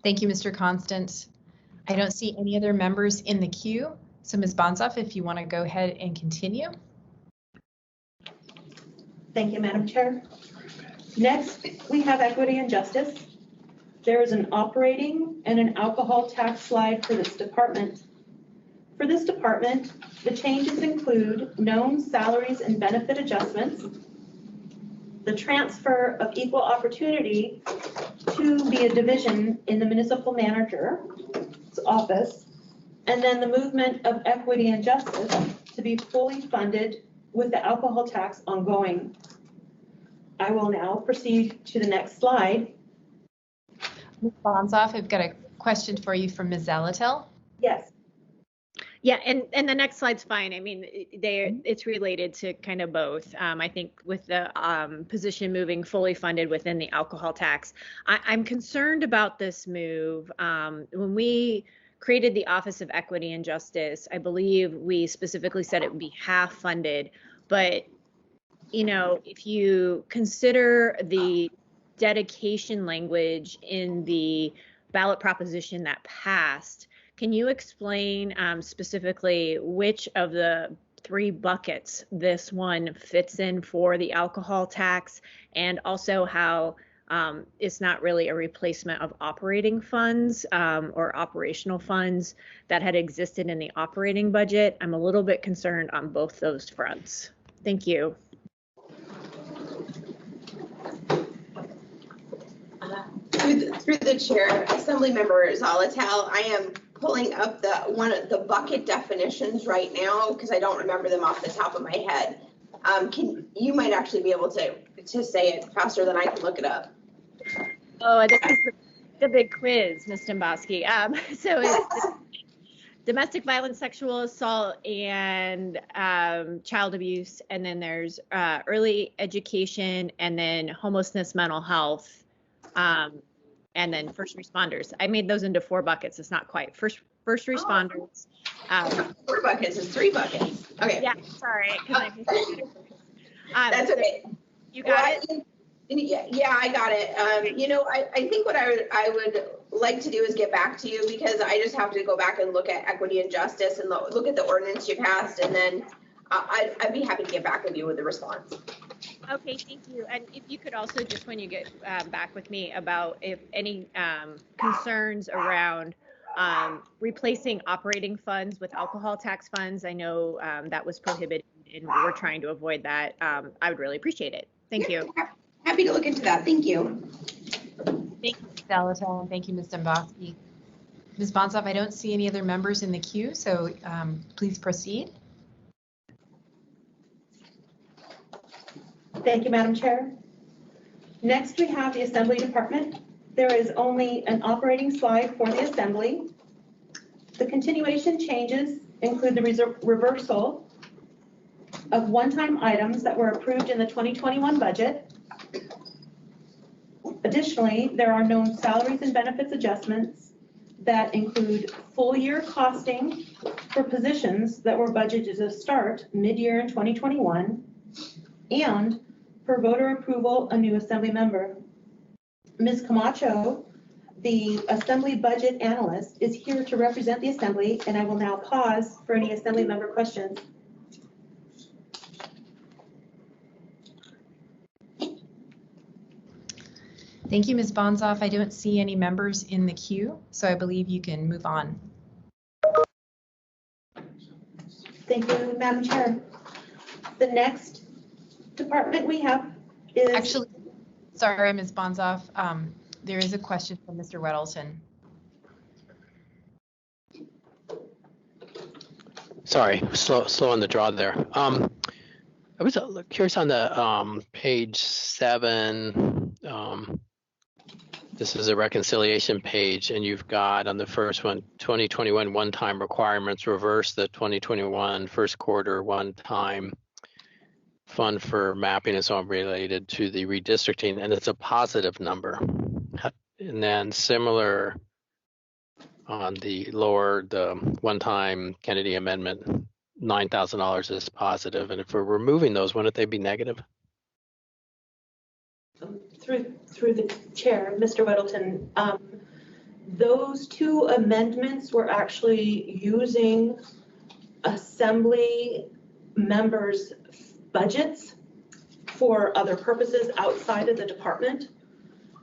Thank you, Mr. Constant. I don't see any other members in the queue. So Ms. Bonsoff, if you want to go ahead and continue. Thank you, Madam Chair. Next, we have equity and justice. There is an operating and an alcohol tax slide for this department. For this department, the changes include known salaries and benefit adjustments, the transfer of equal opportunity to be a division in the municipal manager's office, and then the movement of equity and justice to be fully funded with the alcohol tax ongoing. I will now proceed to the next slide. Ms. Bonsoff, I've got a question for you from Ms. Zalatel. Yes. Yeah, and the next slide's fine. I mean, it's related to kind of both. I think with the position moving fully funded within the alcohol tax, I'm concerned about this move. When we created the Office of Equity and Justice, I believe we specifically said it would be half funded. But, if you consider the dedication language in the ballot proposition that passed, can you explain specifically which of the three buckets this one fits in for the alcohol tax, and also how it's not really a replacement of operating funds or operational funds that had existed in the operating budget? I'm a little bit concerned on both those fronts. Thank you. Through the chair, Assemblymember Zalatel, I am pulling up the bucket definitions right now because I don't remember them off the top of my head. You might actually be able to say it faster than I can look it up. Oh, this is the big quiz, Ms. Dombowski. So it's domestic violence, sexual assault, and child abuse, and then there's early education, and then homelessness, mental health, and then first responders. I made those into 4 buckets. It's not quite first responders. 4 buckets is 3 buckets. Okay. Yeah, sorry. That's okay. You got it? Yeah, I got it. I think what I would like to do is get back to you, because I just have to go back and look at equity and justice and look at the ordinance you passed, and then I'd be happy to get back with you with the response. Okay, thank you. And if you could also, just when you get back with me, about if any concerns around replacing operating funds with alcohol tax funds. I know that was prohibited and we're trying to avoid that. I would really appreciate it. Thank you. Happy to look into that. Thank you. Thank you, Ms. Salatel, and thank you, Ms. Dombowski. Ms. Bonsoff, I don't see any other members in the queue, so please proceed. Thank you, Madam Chair. Next, we have the Assembly Department. There is only an operating slide for the Assembly. The continuation changes include the reversal of one-time items that were approved in the 2021 budget. Additionally, there are known salaries and benefits adjustments that include full-year costing for positions that were budgeted to start mid-year in 2021, and for voter approval, a new Assembly member. Ms. Camacho, the Assembly Budget Analyst, is here to represent the Assembly, and I will now pause for any Assembly member questions. Thank you, Ms. Bonsoff. I don't see any members in the queue, so I believe you can move on. Thank you, Madam Chair. The next department we have is... Actually, sorry, Ms. Bonsoff. There is a question from Mr. Weddleton. Sorry, slow on the draw there. I was curious on the page 7. This is a reconciliation page, and you've got on the first one, 2021 one-time requirements, reverse the 2021 first quarter one-time fund for mapping and so on related to the redistricting, and it's a positive number. And then similar on the lower, the one-time Kennedy amendment, $9,000 is positive. And if we're removing those, wouldn't they be negative? Through the chair, Mr. Weddleton, those two amendments were actually using Assembly members' budgets for other purposes outside of the department.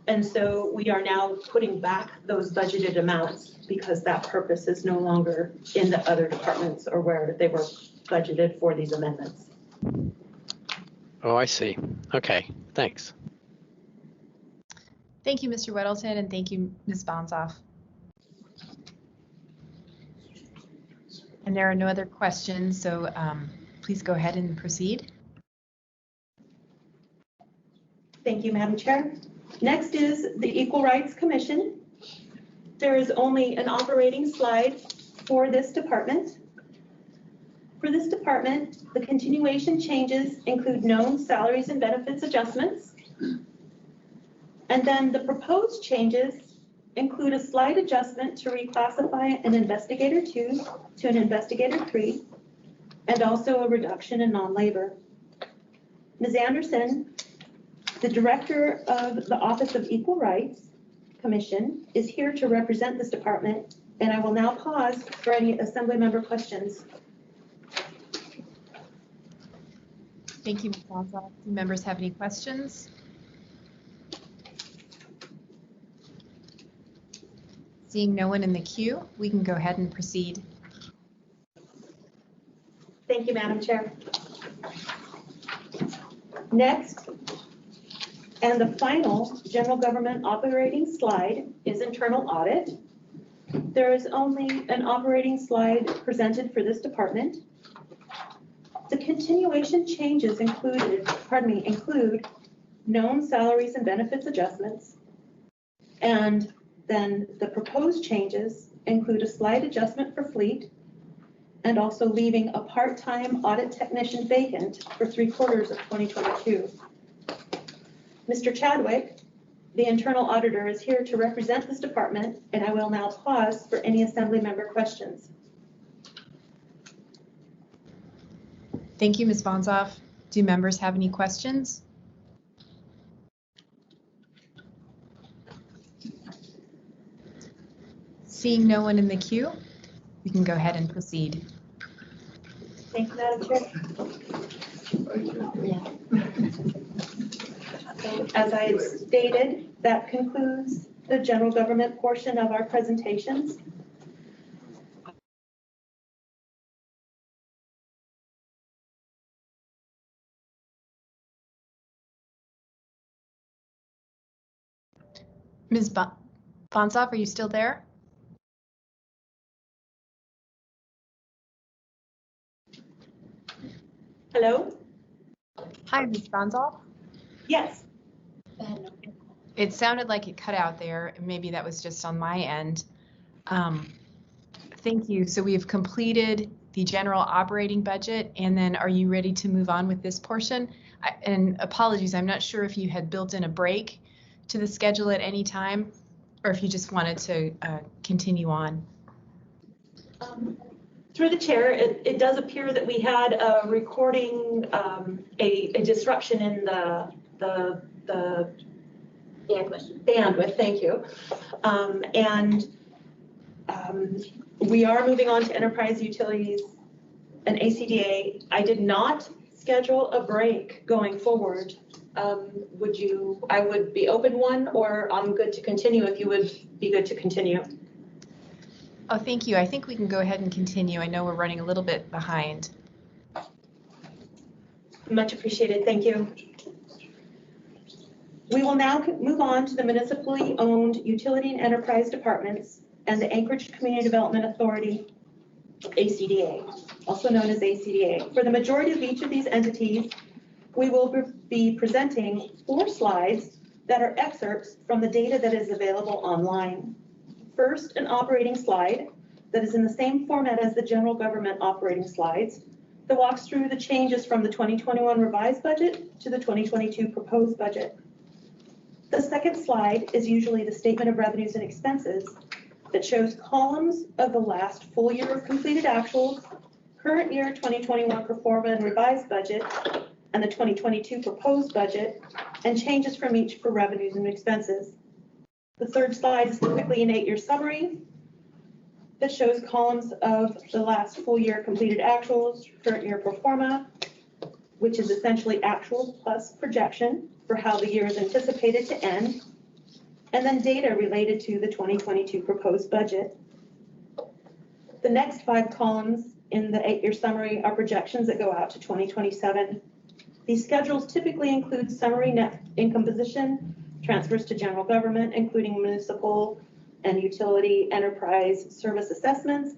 And so we are now putting back those budgeted amounts because that purpose is no longer in the other departments or where they were budgeted for these amendments. Oh, I see. Okay, thanks. Thank you, Mr. Weddleton, and thank you, Ms. Bonsoff. And there are no other questions, so please go ahead and proceed. Thank you, Madam Chair. Next is the Equal Rights Commission. There is only an operating slide for this department. For this department, the continuation changes include known salaries and benefits adjustments. And then the proposed changes include a slight adjustment to reclassify an investigator 2 to an investigator 3, and also a reduction in non-labor. Ms. Anderson, the director of the Office of Equal Rights Commission, is here to represent this department, and I will now pause for any Assembly member questions. Thank you, Ms. Bonsoff. Do members have any questions? Seeing no one in the queue, we can go ahead and proceed. Thank you, Madam Chair. Next, and the final general government operating slide is internal audit. There is only an operating slide presented for this department. The continuation changes include known salaries and benefits adjustments, and then the proposed changes include a slight adjustment for fleet and also leaving a part-time audit technician vacant for 3/4 of 2022. Mr. Chadwick, the internal auditor, is here to represent this department, and I will now pause for any Assembly member questions. Thank you, Ms. Bonsoff. Do members have any questions? Seeing no one in the queue, we can go ahead and proceed. Thank you, Madam Chair. So, as I stated, that concludes the general government portion of our presentations. Ms. Bonsoff, are you still there? Hello? Hi, Ms. Bonsoff. Yes. It sounded like it cut out there. Maybe that was just on my end. Thank you. So we've completed the general operating budget, and then are you ready to move on with this portion? And apologies, I'm not sure if you had built in a break to the schedule at any time, or if you just wanted to continue on. Through the chair, it does appear that we had a recording, a disruption in the bandwidth, thank you. We are moving on to enterprise utilities and ACDA. I did not schedule a break going forward. I would be open one, or I'm good to continue if you would be good to continue. Oh, thank you. I think we can go ahead and continue. I know we're running a little bit behind. Much appreciated. Thank you. We will now move on to the municipally owned utility and enterprise departments and the Anchorage Community Development Authority, ACDA, also known as ACDA. For the majority of each of these entities, we will be presenting 4 slides that are excerpts from the data that is available online. First, an operating slide that is in the same format as the general government operating slides that walks through the changes from the 2021 revised budget to the 2022 proposed budget. The second slide is usually the statement of revenues and expenses that shows columns of the last full year of completed actuals, current year 2021 pro forma and revised budget, and the 2022 proposed budget, and changes from each for revenues and expenses. The third slide is typically an 8-year summary that shows columns of the last full year completed actuals, current year pro forma, which is essentially actuals plus projection for how the year is anticipated to end, and then data related to the 2022 proposed budget. The next 5 columns in the 8-year summary are projections that go out to 2027. These schedules typically include summary net income position, transfers to general government, including municipal and utility enterprise service assessments,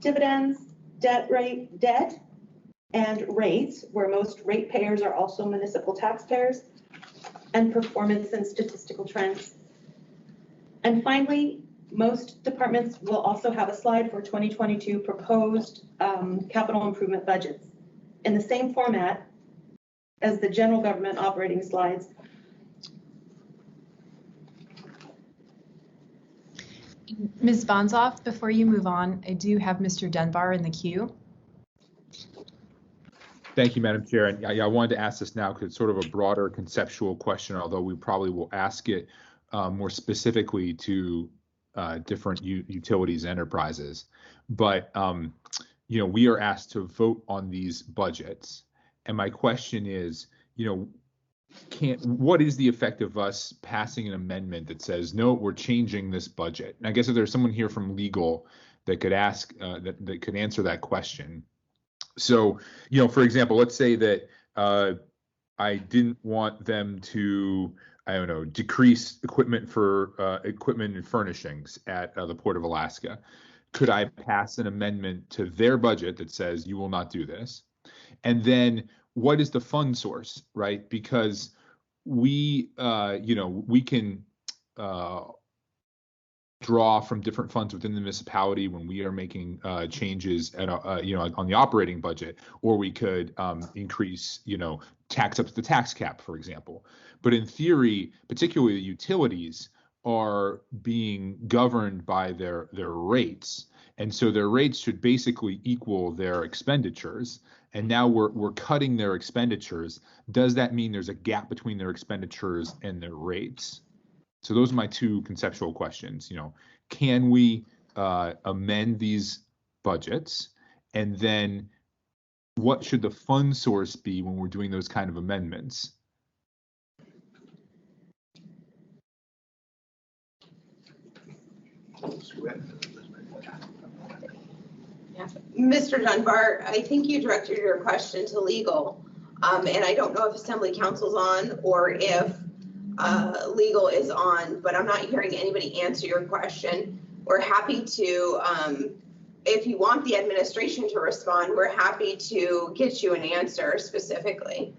dividends, debt, and rates, where most ratepayers are also municipal taxpayers, and performance and statistical trends. And finally, most departments will also have a slide for 2022 proposed capital improvement budgets in the same format as the general government operating slides. Ms. Bonsoff, before you move on, I do have Mr. Dunbar in the queue. Thank you, Madam Chair. And I wanted to ask this now because it's sort of a broader conceptual question, although we probably will ask it more specifically to different utilities enterprises. But, we are asked to vote on these budgets. And my question is, what is the effect of us passing an amendment that says, no, we're changing this budget? And I guess if there's someone here from legal that could ask, that could answer that question. So, for example, let's say that I didn't want them to, decrease equipment and furnishings at the Port of Alaska. Could I pass an amendment to their budget that says you will not do this? And then what is the fund source, right? Because we can draw from different funds within the municipality when we are making changes at on the operating budget, or we could increase tax up to the tax cap, for example. But in theory, particularly the utilities are being governed by their rates, and so their rates should basically equal their expenditures. And now we're cutting their expenditures. Does that mean there's a gap between their expenditures and their rates? So those are my 2 conceptual questions. Can we amend these budgets? And then what should the fund source be when we're doing those kind of amendments? Mr. Dunbar, I think you directed your question to legal, and I don't know if Assembly Council's on or if legal is on, but I'm not hearing anybody answer your question. We're happy to, if you want the administration to respond, we're happy to get you an answer specifically.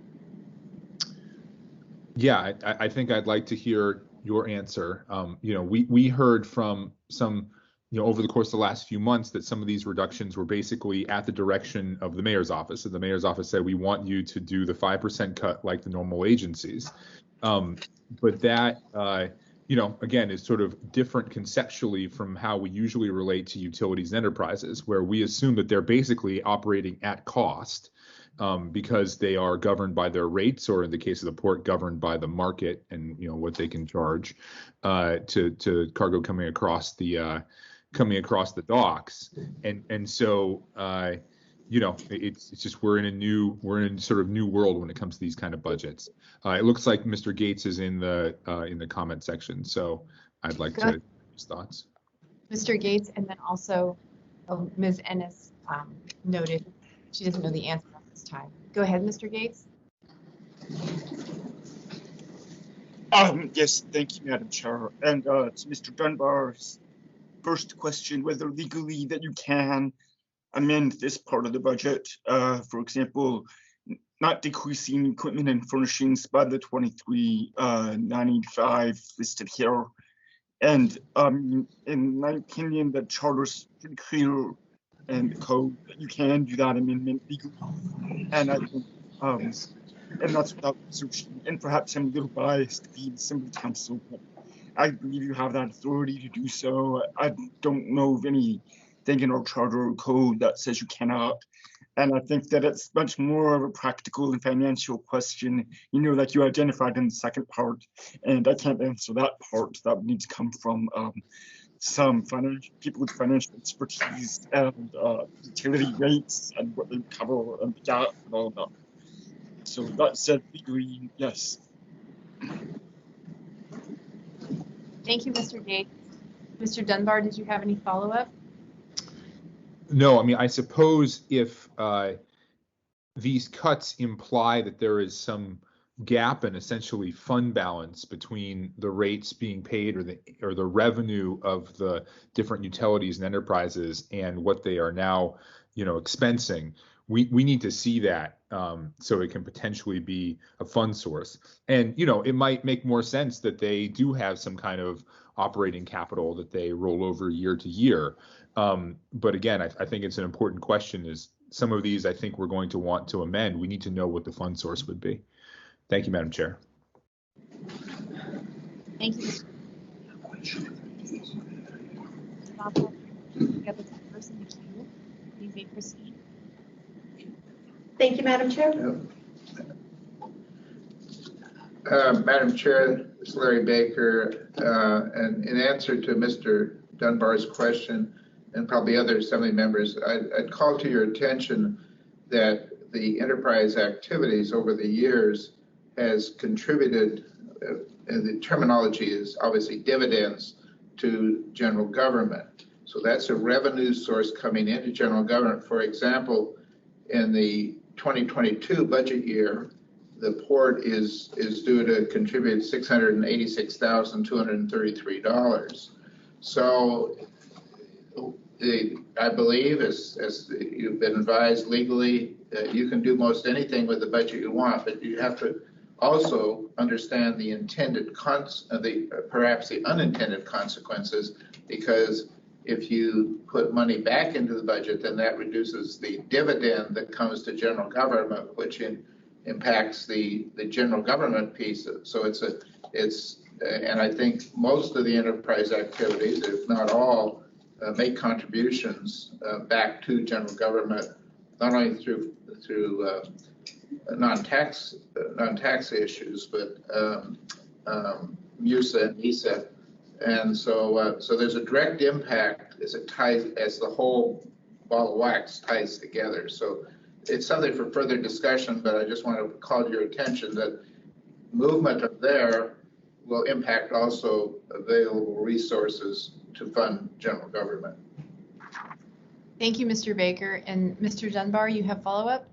Yeah, I think I'd like to hear your answer. We heard from some, over the course of the last few months that some of these reductions were basically at the direction of the mayor's office. And the mayor's office said, we want you to do the 5% cut like the normal agencies. But that, again, is sort of different conceptually from how we usually relate to utilities and enterprises, where we assume that they're basically operating at cost because they are governed by their rates, or in the case of the port, governed by the market and what they can charge to cargo coming across the docks. And so it's just we're in sort of new world when it comes to these kind of budgets. It looks like Mr. Gates is in the comment section, so I'd like to hear his thoughts. Mr. Gates, and then also Ms. Ennis noted she doesn't know the answer at this time. Go ahead, Mr. Gates. Yes, thank you, Madam Chair. And to Mr. Dunbar's first question, whether legally that you can amend this part of the budget, for example, not decreasing equipment and furnishings by the 23,985 listed here. And in my opinion, the charter's pretty clear and the code that you can do that amendment legally. And I think, and that's without researching, and perhaps I'm a little biased to be Assembly Council, but I believe you have that authority to do so. I don't know of anything in our charter or code that says you cannot. And I think that it's much more of a practical and financial question, like you identified in the second part. And I can't answer that part. That would need to come from some people with financial expertise and utility rates and what they cover and the gap and all that. So that said, legally, yes. Thank you, Mr. Gates. Mr. Dunbar, did you have any follow-up? No, I mean, I suppose if these cuts imply that there is some gap in essentially fund balance between the rates being paid or the revenue of the different utilities and enterprises and what they are now, expensing, we need to see that so it can potentially be a fund source. And, it might make more sense that they do have some kind of operating capital that they roll over year to year. But again, I think it's an important question is some of these I think we're going to want to amend. We need to know what the fund source would be. Thank you, Madam Chair. Thank you. You may proceed. Thank you, Madam Chair. Madam Chair, it's Larry Baker, and in answer to Mr. Dunbar's question, and probably other Assembly members, I'd call to your attention that the enterprise activities over the years has contributed, and the terminology is obviously dividends, to general government. So that's a revenue source coming into general government. For example, in the 2022 budget year, the port is due to contribute $686,233. So I believe, as you've been advised legally, you can do most anything with the budget you want, but you have to also understand the intended perhaps the unintended consequences, because if you put money back into the budget, then that reduces the dividend that comes to general government, which impacts the general government piece. So and I think most of the enterprise activities, if not all, make contributions back to general government, not only through non-tax issues, but MUSA and ESA. And so there's a direct impact as the whole ball of wax ties together. So it's something for further discussion, but I just want to call to your attention that movement of there will impact also available resources to fund general government. Thank you, Mr. Baker. And Mr. Dunbar, you have follow-up?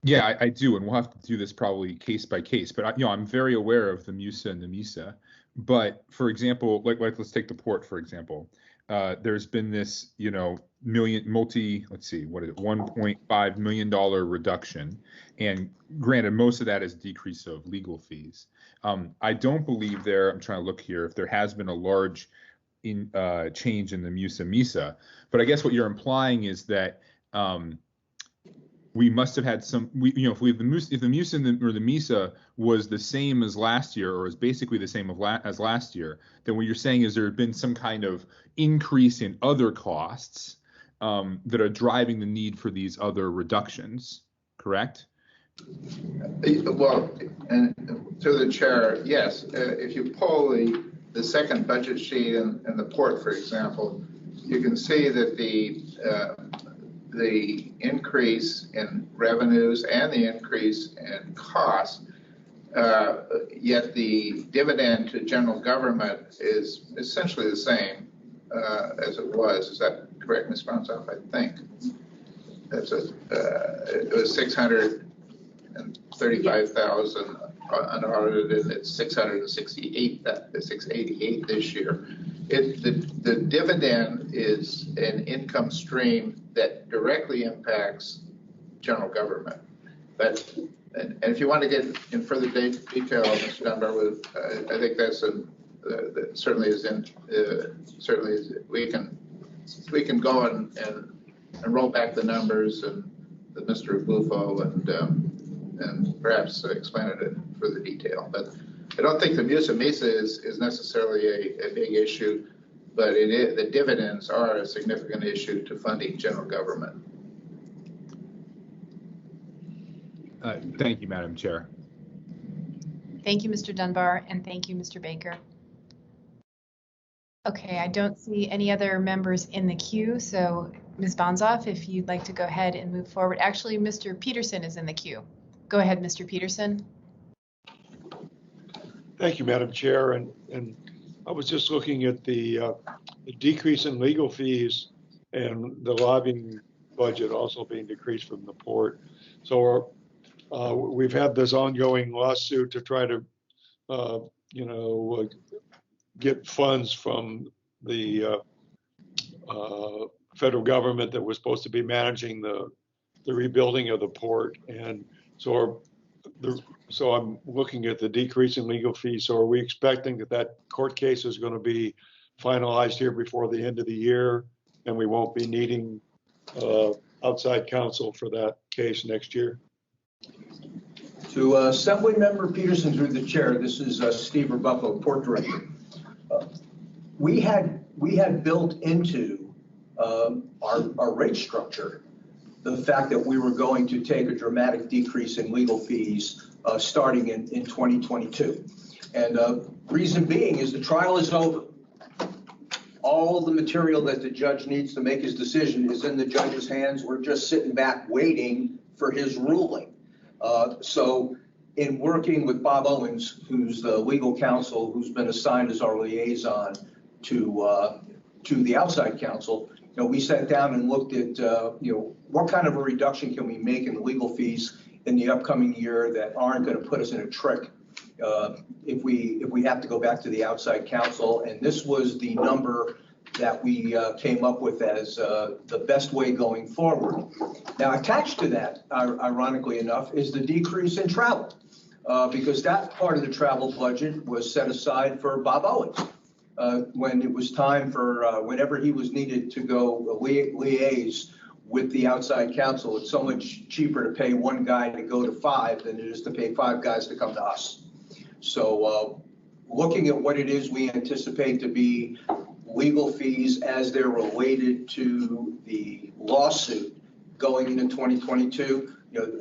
Yeah, I do, and we'll have to do this probably case by case. But I'm very aware of the MUSA and the MISA. But for example, like let's take the port for example. There's been this, $1.5 million reduction, and granted, most of that is decrease of legal fees. I don't believe I'm trying to look here if there has been a large change in the MUSA MISA, but I guess what you're implying is that we must have had some. If the MUSA or the MISA was the same as last year, or is basically the same as last year, then what you're saying is there have been some kind of increase in other costs that are driving the need for these other reductions. Correct? Well, and through the chair, yes. If you pull the second budget sheet and the port, for example, you can see that the increase in revenues and the increase in costs, yet the dividend to general government is essentially the same as it was. Is that correct, Ms. Bonsoff? I think it was 635,000 unaudited. It's 688 this year. The dividend is an income stream that directly impacts general government. But and if you want to get in further detail, Mr. Dunbar, I think that's that certainly is in certainly is, we can go and roll back the numbers and Mr. Bufo and perhaps explain it in further detail. But I don't think the MUSA MISA is necessarily a big issue, but the dividends are a significant issue to funding general government. Thank you, Madam Chair. Thank you, Mr. Dunbar, and thank you, Mr. Baker. Okay, I don't see any other members in the queue, so Ms. Bonsoff, if you'd like to go ahead and move forward. Actually, Mr. Peterson is in the queue. Go ahead, Mr. Peterson. Thank you, Madam Chair. And I was just looking at the decrease in legal fees and the lobbying budget also being decreased from the port. So we've had this ongoing lawsuit to try to, get funds from the federal government that was supposed to be managing the rebuilding of the port. And so I'm looking at the decrease in legal fees. So are we expecting that court case is going to be finalized here before the end of the year, and we won't be needing outside counsel for that case next year? To Assembly Member Peterson, through the chair, this is Steve Rebuffo, Port Director. We had built into our rate structure the fact that we were going to take a dramatic decrease in legal fees starting in 2022. And reason being is the trial is over. All the material that the judge needs to make his decision is in the judge's hands. We're just sitting back waiting for his ruling. So in working with Bob Owens, who's the legal counsel who's been assigned as our liaison to the outside counsel, we sat down and looked at what kind of a reduction can we make in legal fees in the upcoming year that aren't going to put us in a trick if we have to go back to the outside counsel. And this was the number that we came up with as the best way going forward. Now, attached to that, ironically enough, is the decrease in travel, because that part of the travel budget was set aside for Bob Owens. When it was time for whenever he was needed to go liaise with the outside counsel, it's so much cheaper to pay one guy to go to 5 than it is to pay 5 guys to come to us. So looking at what it is we anticipate to be legal fees as they're related to the lawsuit going into 2022,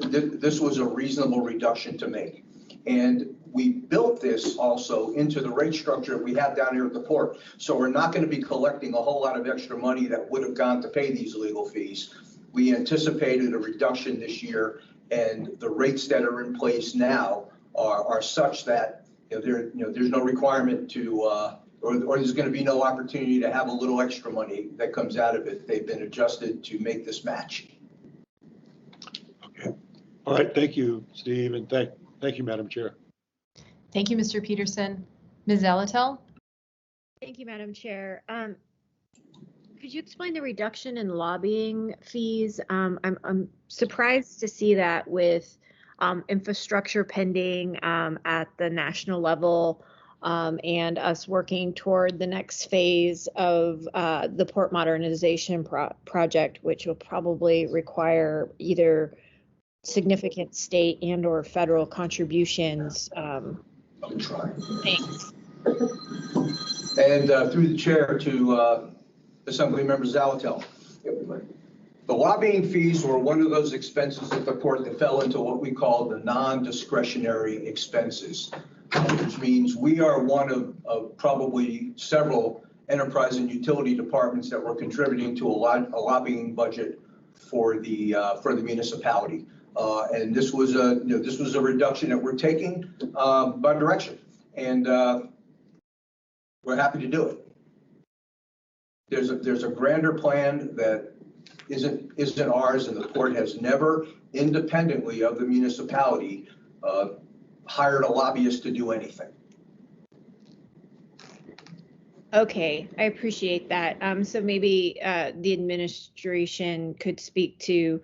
this was a reasonable reduction to make. And we built this also into the rate structure we have down here at the port. So we're not going to be collecting a whole lot of extra money that would have gone to pay these legal fees. we anticipated a reduction this year, and the rates that are in place now are such that there's no requirement to or there's going to be no opportunity to have a little extra money that comes out of it. They've been adjusted to make this match. Okay. All right. Thank you, Steve, and thank you, Madam Chair. Thank you, Mr. Peterson. Ms. Zalatel? Thank you, Madam Chair. Could you explain the reduction in lobbying fees? I'm surprised to see that with infrastructure pending at the national level and us working toward the next phase of the port modernization project, which will probably require either significant state and or federal contributions. I'll try. Thanks. And through the chair to Assemblymember Zalatel. The lobbying fees were one of those expenses at the port that fell into what we call the non-discretionary expenses, which means we are one of probably several enterprise and utility departments that were contributing to a lobbying budget for the municipality. And this was a reduction that we're taking by direction, and we're happy to do it. There's a grander plan that isn't ours, and the port has never independently of the municipality hired a lobbyist to do anything. Okay, I appreciate that. So maybe the administration could speak to,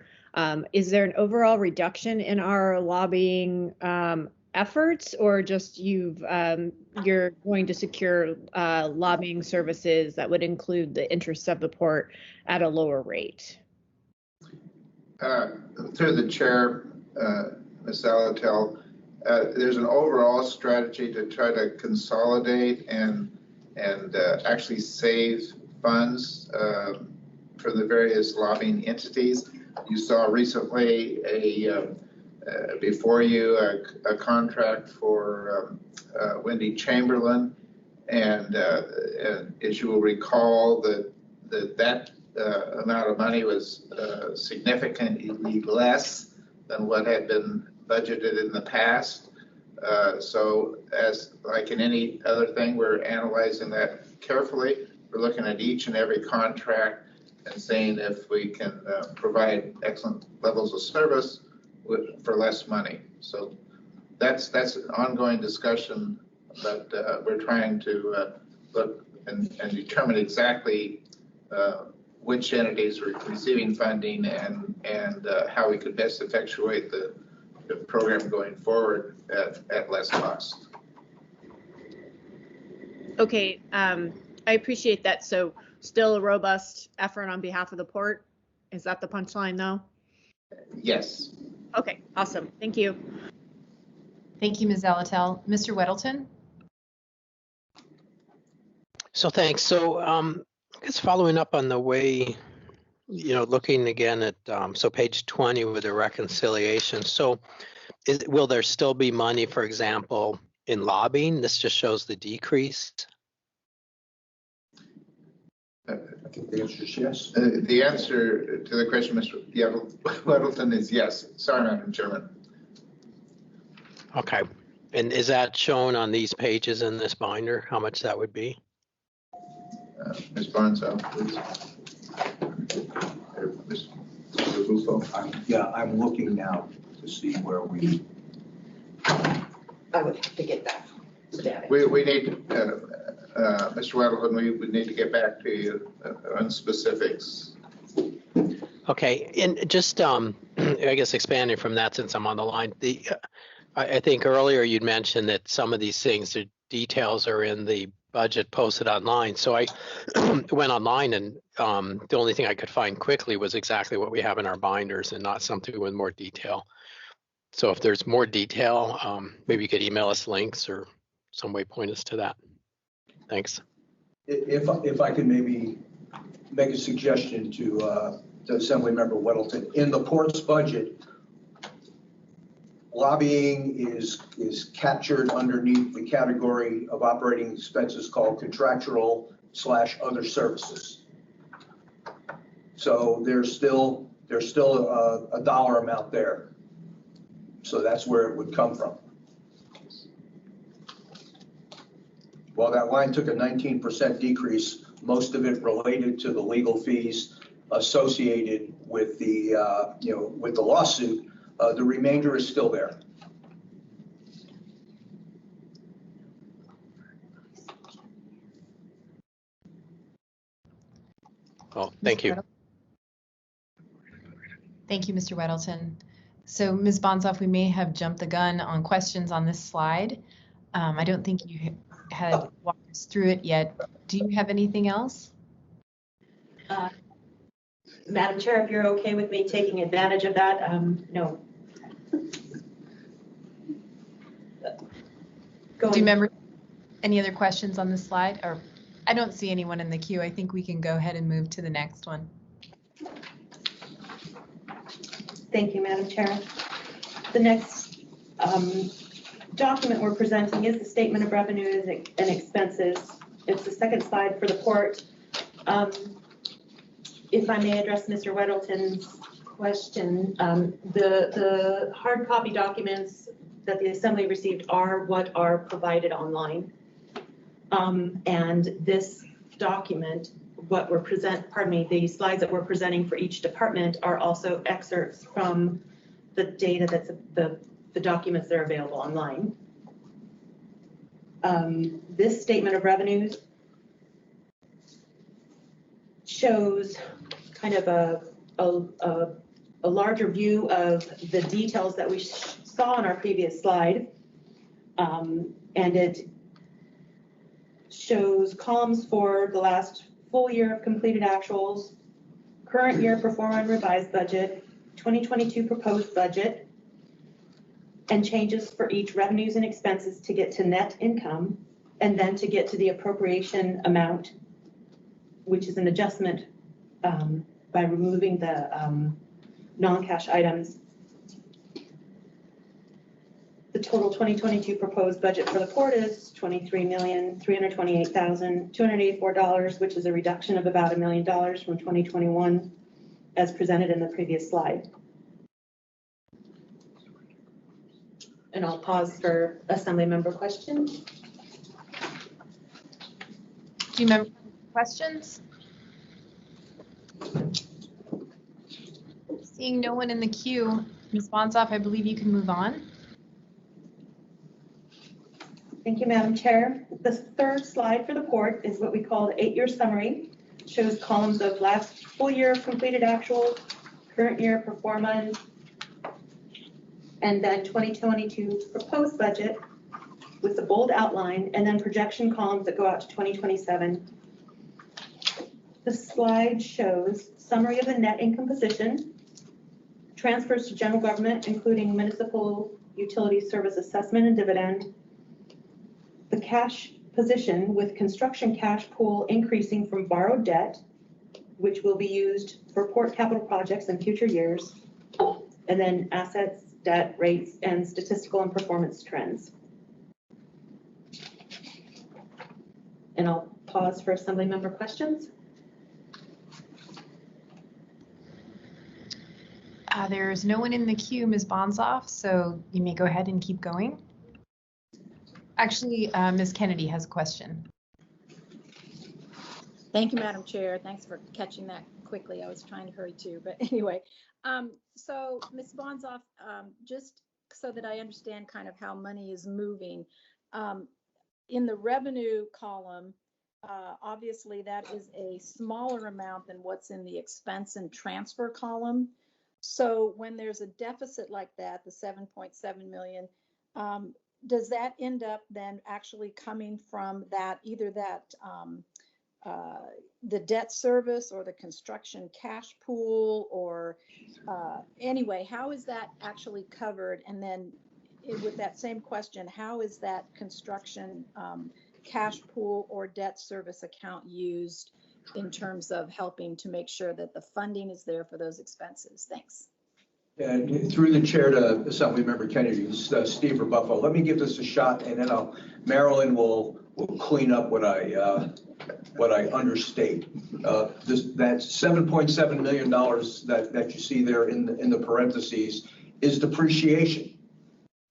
is there an overall reduction in our lobbying efforts, or just you're going to secure lobbying services that would include the interests of the port at a lower rate? Through the chair, Ms. Zalatel, there's an overall strategy to try to consolidate and actually save funds for the various lobbying entities. You saw recently before you a contract for Wendy Chamberlain, and as you will recall, that amount of money was significantly less than what had been budgeted in the past. So as like in any other thing, we're analyzing that carefully. We're looking at each and every contract and saying if we can provide excellent levels of service for less money. So that's an ongoing discussion, but we're trying to look and determine exactly which entities are receiving funding and how we could best effectuate the program going forward at less cost. Okay, I appreciate that. So still a robust effort on behalf of the port? Is that the punchline though? Yes. Okay, awesome. Thank you. Thank you, Ms. Zalatel. Mr. Weddleton? So thanks. So I guess following up on the way, looking again at, so page 20 with the reconciliation. So will there still be money, for example, in lobbying? This just shows the decrease. I think the answer is yes. The answer to the question, Mr. Weddleton, is yes. Sorry, Madam Chairman. Okay. And is that shown on these pages in this binder, how much that would be? Ms. Barnes, please. Mr. Buffo. I'm looking now to see where we. I would have to get that data. We need, Mr. Weddleton, we would need to get back to you on specifics. Okay, and just I guess expanding from that, since I'm on the line, I think earlier you'd mentioned that some of these things, the details are in the budget posted online. So I went online, and the only thing I could find quickly was exactly what we have in our binders and not something with more detail. So if there's more detail, maybe you could email us links or some way point us to that. Thanks. If I could maybe make a suggestion to Assemblymember Weddleton, in the port's budget, lobbying is captured underneath the category of operating expenses called contractual/other services. So there's still there's still a dollar amount there. So that's where it would come from. Well, that line took a 19% decrease, most of it related to the legal fees associated with the, with the lawsuit. The remainder is still there. Oh, thank you. Thank you, Mr. Weddleton. So Ms. Bonsoff, we may have jumped the gun on questions on this slide. I don't think you had walked us through it yet. Do you have anything else? Madam Chair, if you're okay with me taking advantage of that, no. Do you remember any other questions on this slide? Or I don't see anyone in the queue. I think we can go ahead and move to the next one. Thank you, Madam Chair. The next document we're presenting is the Statement of Revenues and Expenses. It's the second slide for the port. If I may address Mr. Weddleton's question, the hard copy documents that the Assembly received are what are provided online. And this document, the slides that we're presenting for each department are also excerpts from the data that's the documents that are available online. This Statement of Revenues shows kind of a larger view of the details that we saw on our previous slide. And it shows columns for the last full year of completed actuals, current year pro forma and revised budget, 2022 proposed budget, and changes for each revenues and expenses to get to net income, and then to get to the appropriation amount, which is an adjustment by removing the non-cash items. The total 2022 proposed budget for the port is $23,328,284, which is a reduction of about $1 million from 2021, as presented in the previous slide. And I'll pause for Assembly member questions. Do you remember questions? Seeing no one in the queue, Ms. Bonsoff, I believe you can move on. Thank you, Madam Chair. The third slide for the port is what we call the 8-year summary. It shows columns of last full year of completed actual, current year performance, and then 2022 proposed budget with the bold outline, and then projection columns that go out to 2027. The slide shows summary of the net income position, transfers to general government, including municipal utility service assessment and dividend, the cash position with construction cash pool increasing from borrowed debt, which will be used for port capital projects in future years, and then assets, debt, rates, and statistical and performance trends. And I'll pause for Assembly member questions. There's no one in the queue, Ms. Bonsoff, so you may go ahead and keep going. Actually, Ms. Kennedy has a question. Thank you, Madam Chair. Thanks for catching that quickly. I was trying to hurry too, but anyway. So Ms. Bonsoff, just so that I understand kind of how money is moving, in the revenue column, obviously that is a smaller amount than what's in the expense and transfer column. So when there's a deficit like that, the 7.7 million, does that end up then actually coming from that, either that the debt service or the construction cash pool, or anyway, how is that actually covered? And then with that same question, how is that construction cash pool or debt service account used in terms of helping to make sure that the funding is there for those expenses? Thanks. And through the chair to Assembly Member Kennedy, Steve Rebuffo, let me give this a shot, and then Marilyn will clean up what I understate. That $7.7 million that you see there in the parentheses is depreciation.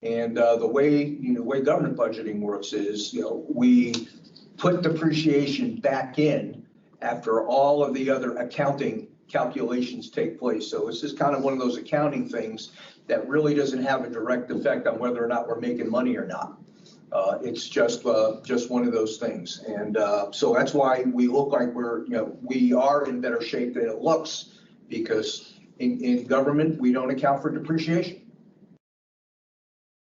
And the way government budgeting works is, we put depreciation back in after all of the other accounting calculations take place. So it's just kind of one of those accounting things that really doesn't have a direct effect on whether or not we're making money or not. It's just one of those things. And so that's why we look like we are in better shape than it looks, because in government, we don't account for depreciation.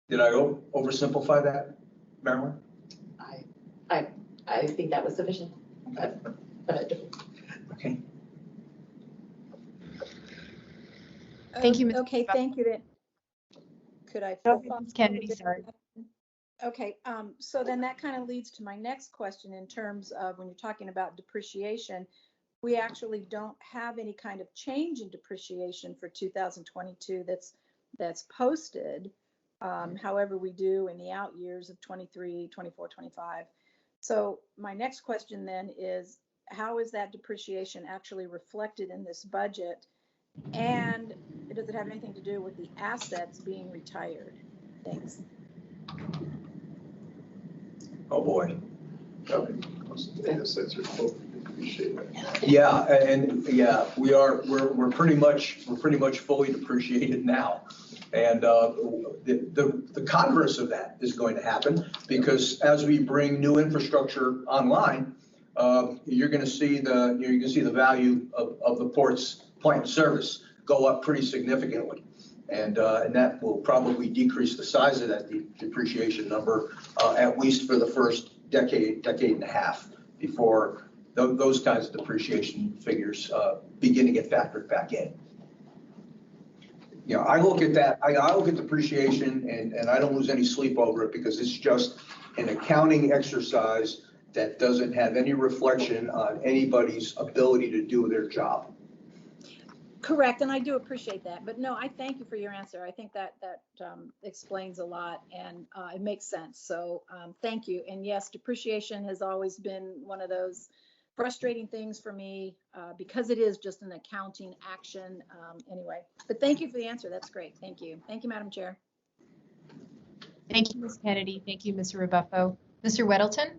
Did I oversimplify that, Marilyn? I think that was sufficient. Okay. Thank you, Ms. Okay, thank you. Then could I? Ms. Kennedy, sorry. Okay, so then that kind of leads to my next question in terms of when you're talking about depreciation, we actually don't have any kind of change in depreciation for 2022 that's posted. However, we do in the out years of 23, 24, 25. So my next question then is, how is that depreciation actually reflected in this budget? And does it have anything to do with the assets being retired? Thanks. Oh, boy. Assets are fully depreciated. Yeah, and yeah, we're pretty much fully depreciated now. And the converse of that is going to happen, because as we bring new infrastructure online, you're going to see the value of the port's plant service go up pretty significantly, and that will probably decrease the size of that depreciation number at least for the first decade and a half before those kinds of depreciation figures begin to get factored back in. I look at that, I look at depreciation and I don't lose any sleep over it, because it's just an accounting exercise that doesn't have any reflection on anybody's ability to do their job. Correct, and I do appreciate that. But no, I thank you for your answer. I think that explains a lot, and it makes sense. So thank you. And yes, depreciation has always been one of those frustrating things for me because it is just an accounting action anyway. But thank you for the answer. That's great. Thank you. Thank you, Madam Chair. Thank you, Ms. Kennedy. Thank you, Mr. Rebuffo. Mr. Weddleton?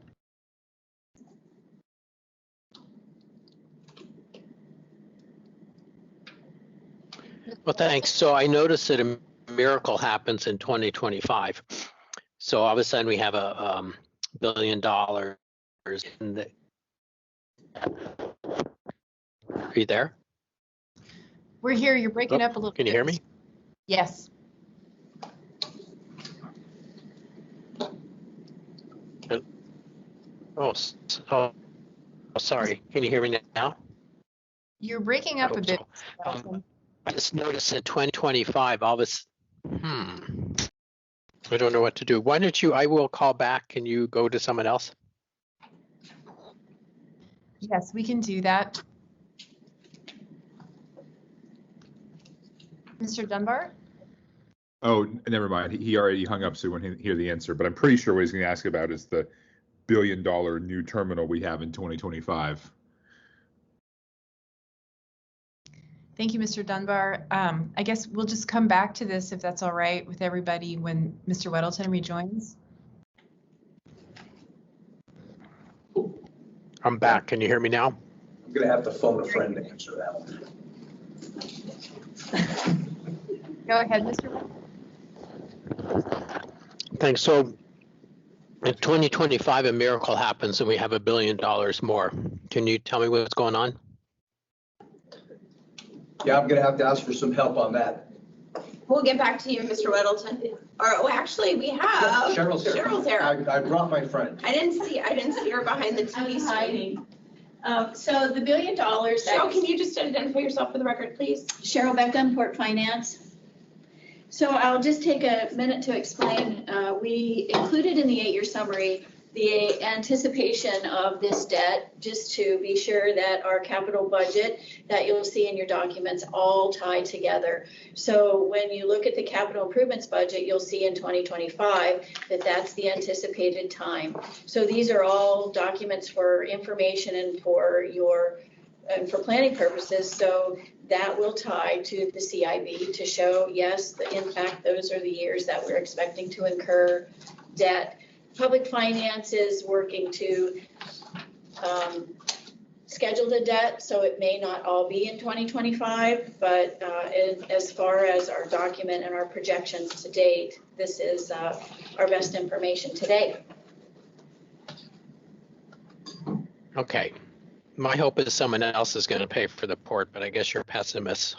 Well, thanks. So I noticed that a miracle happens in 2025. So all of a sudden we have a $1 billion in the. Are you there? We're here. You're breaking up a little bit. Can you hear me? Yes. Oh, sorry. Can you hear me now? You're breaking up a bit. So. I just noticed in 2025, all this, I don't know what to do. Why don't I will call back. Can you go to someone else? Yes, we can do that. Mr. Dunbar? Oh, never mind. He already hung up, so we wouldn't hear the answer. But I'm pretty sure what he's going to ask about is the $1 billion new terminal we have in 2025. Thank you, Mr. Dunbar. I guess we'll just come back to this if that's all right with everybody when Mr. Weddleton rejoins. I'm back. Can you hear me now? I'm going to have to phone a friend to answer that one. Go ahead, Mr. Weddleton. Thanks. So in 2025, a miracle happens and we have $1 billion more. Can you tell me what's going on? Yeah, I'm going to have to ask for some help on that. We'll get back to you, Mr. Weddleton. Or actually, we have Cheryl's here. Cheryl's here. I brought my friend. I didn't see her behind the TV screen. So the $1 billion. Cheryl, can you just identify yourself for the record, please? Cheryl Beckham, Port Finance. So I'll just take a minute to explain. We included in the 8-year summary the anticipation of this debt, just to be sure that our capital budget that you'll see in your documents all tie together. So when you look at the capital improvements budget, you'll see in 2025 that that's the anticipated time. So these are all documents for information and for planning purposes. So that will tie to the CIB to show, yes, the impact, those are the years that we're expecting to incur debt. Public finance is working to schedule the debt, so it may not all be in 2025, but as far as our document and our projections to date, this is our best information today. Okay. My hope is someone else is going to pay for the port, but I guess you're pessimists.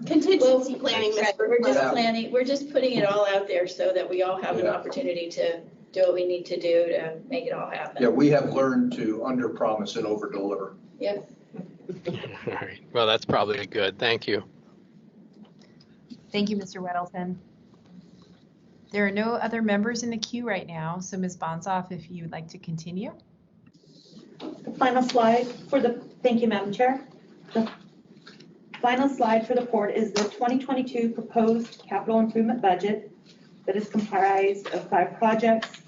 Contingency planning, Mr. We're just Yeah. planning, we're just putting it all out there so that we all have an Yeah. opportunity to do what we need to do to make it all happen. Yeah, we have learned to underpromise and overdeliver. Yep. All right. Well, that's probably good. Thank you. Thank you, Mr. Weddleton. There are no other members in the queue right now, so Ms. Bonsoff, if you would like to continue. The final slide for the, thank you, Madam Chair. The final slide for the port is the 2022 proposed capital improvement budget that is comprised of 5 projects.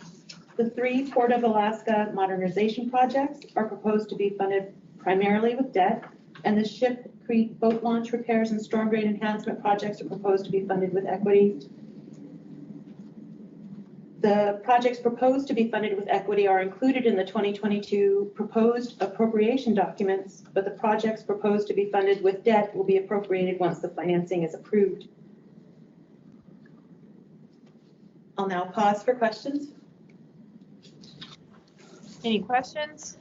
The 3 Port of Alaska modernization projects are proposed to be funded primarily with debt, and the Ship Creek boat launch repairs and storm drain enhancement projects are proposed to be funded with equity. The projects proposed to be funded with equity are included in the 2022 proposed appropriation documents, but the projects proposed to be funded with debt will be appropriated once the financing is approved. I'll now pause for questions. Any questions?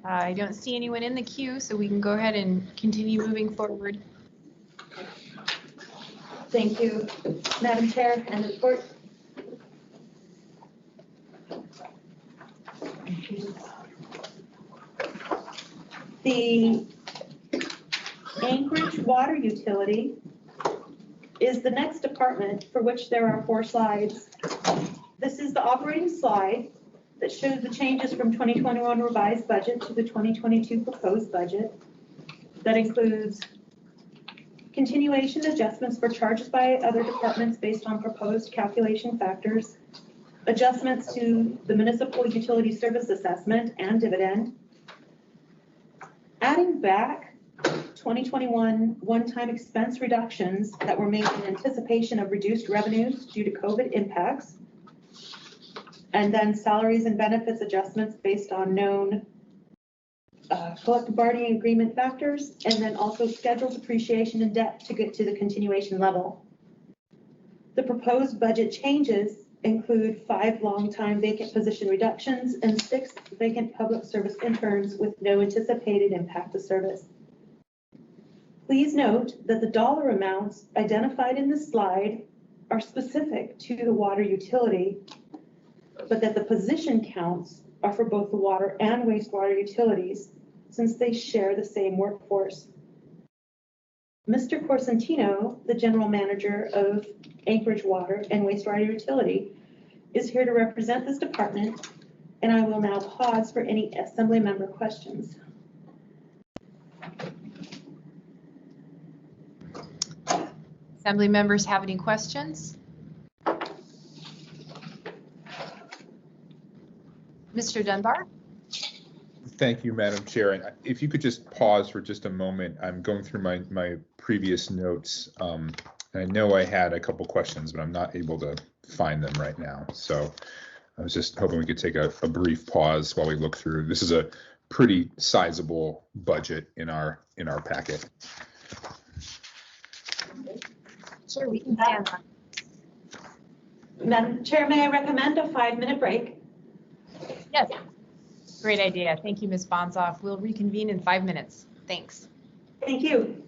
I don't see anyone in the queue, so we can go ahead and continue moving forward. Thank you, Madam Chair and the report. The Anchorage water utility is the next department for which there are 4 slides. This is the operating slide that shows the changes from 2021 revised budget to the 2022 proposed budget. That includes continuation adjustments for charges by other departments based on proposed calculation factors, adjustments to the municipal utility service assessment and dividend, adding back 2021 one-time expense reductions that were made in anticipation of reduced revenues due to COVID impacts, and then salaries and benefits adjustments based on known collective bargaining agreement factors, and then also scheduled depreciation and debt to get to the continuation level. The proposed budget changes include 5 long-time vacant position reductions and 6 vacant public service interns with no anticipated impact to service. Please note that the dollar amounts identified in this slide are specific to the water utility, but that the position counts are for both the water and wastewater utilities, since they share the same workforce. Mr. Corsentino, the General Manager of Anchorage Water and Wastewater Utility, is here to represent this department, and I will now pause for any Assembly member questions. Assembly members have any questions? Mr. Dunbar? Thank you, Madam Chair. And if you could just pause for just a moment, I'm going through my previous notes. And I know I had a couple questions, but I'm not able to find them right now. So I was just hoping we could take a brief pause while we look through. This is a pretty sizable budget in our packet. Sure, we can stand on. Madam Chair, may I recommend a 5-minute break? Yes. Great idea. Thank you, Ms. Bonsoff. We'll reconvene in 5 minutes. Thanks. Thank you.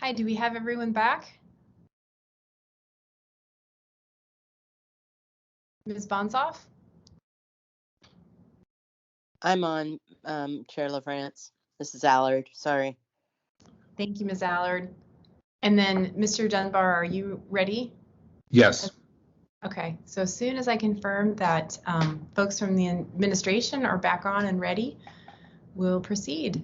Hi, do we have everyone back? Ms. Bonsoff? I'm on, Chair LaFrance. This is Allard, sorry. Thank you, Ms. Allard. And then Mr. Dunbar, are you ready? Yes. Okay, so as soon as I confirm that folks from the administration are back on and ready, we'll proceed.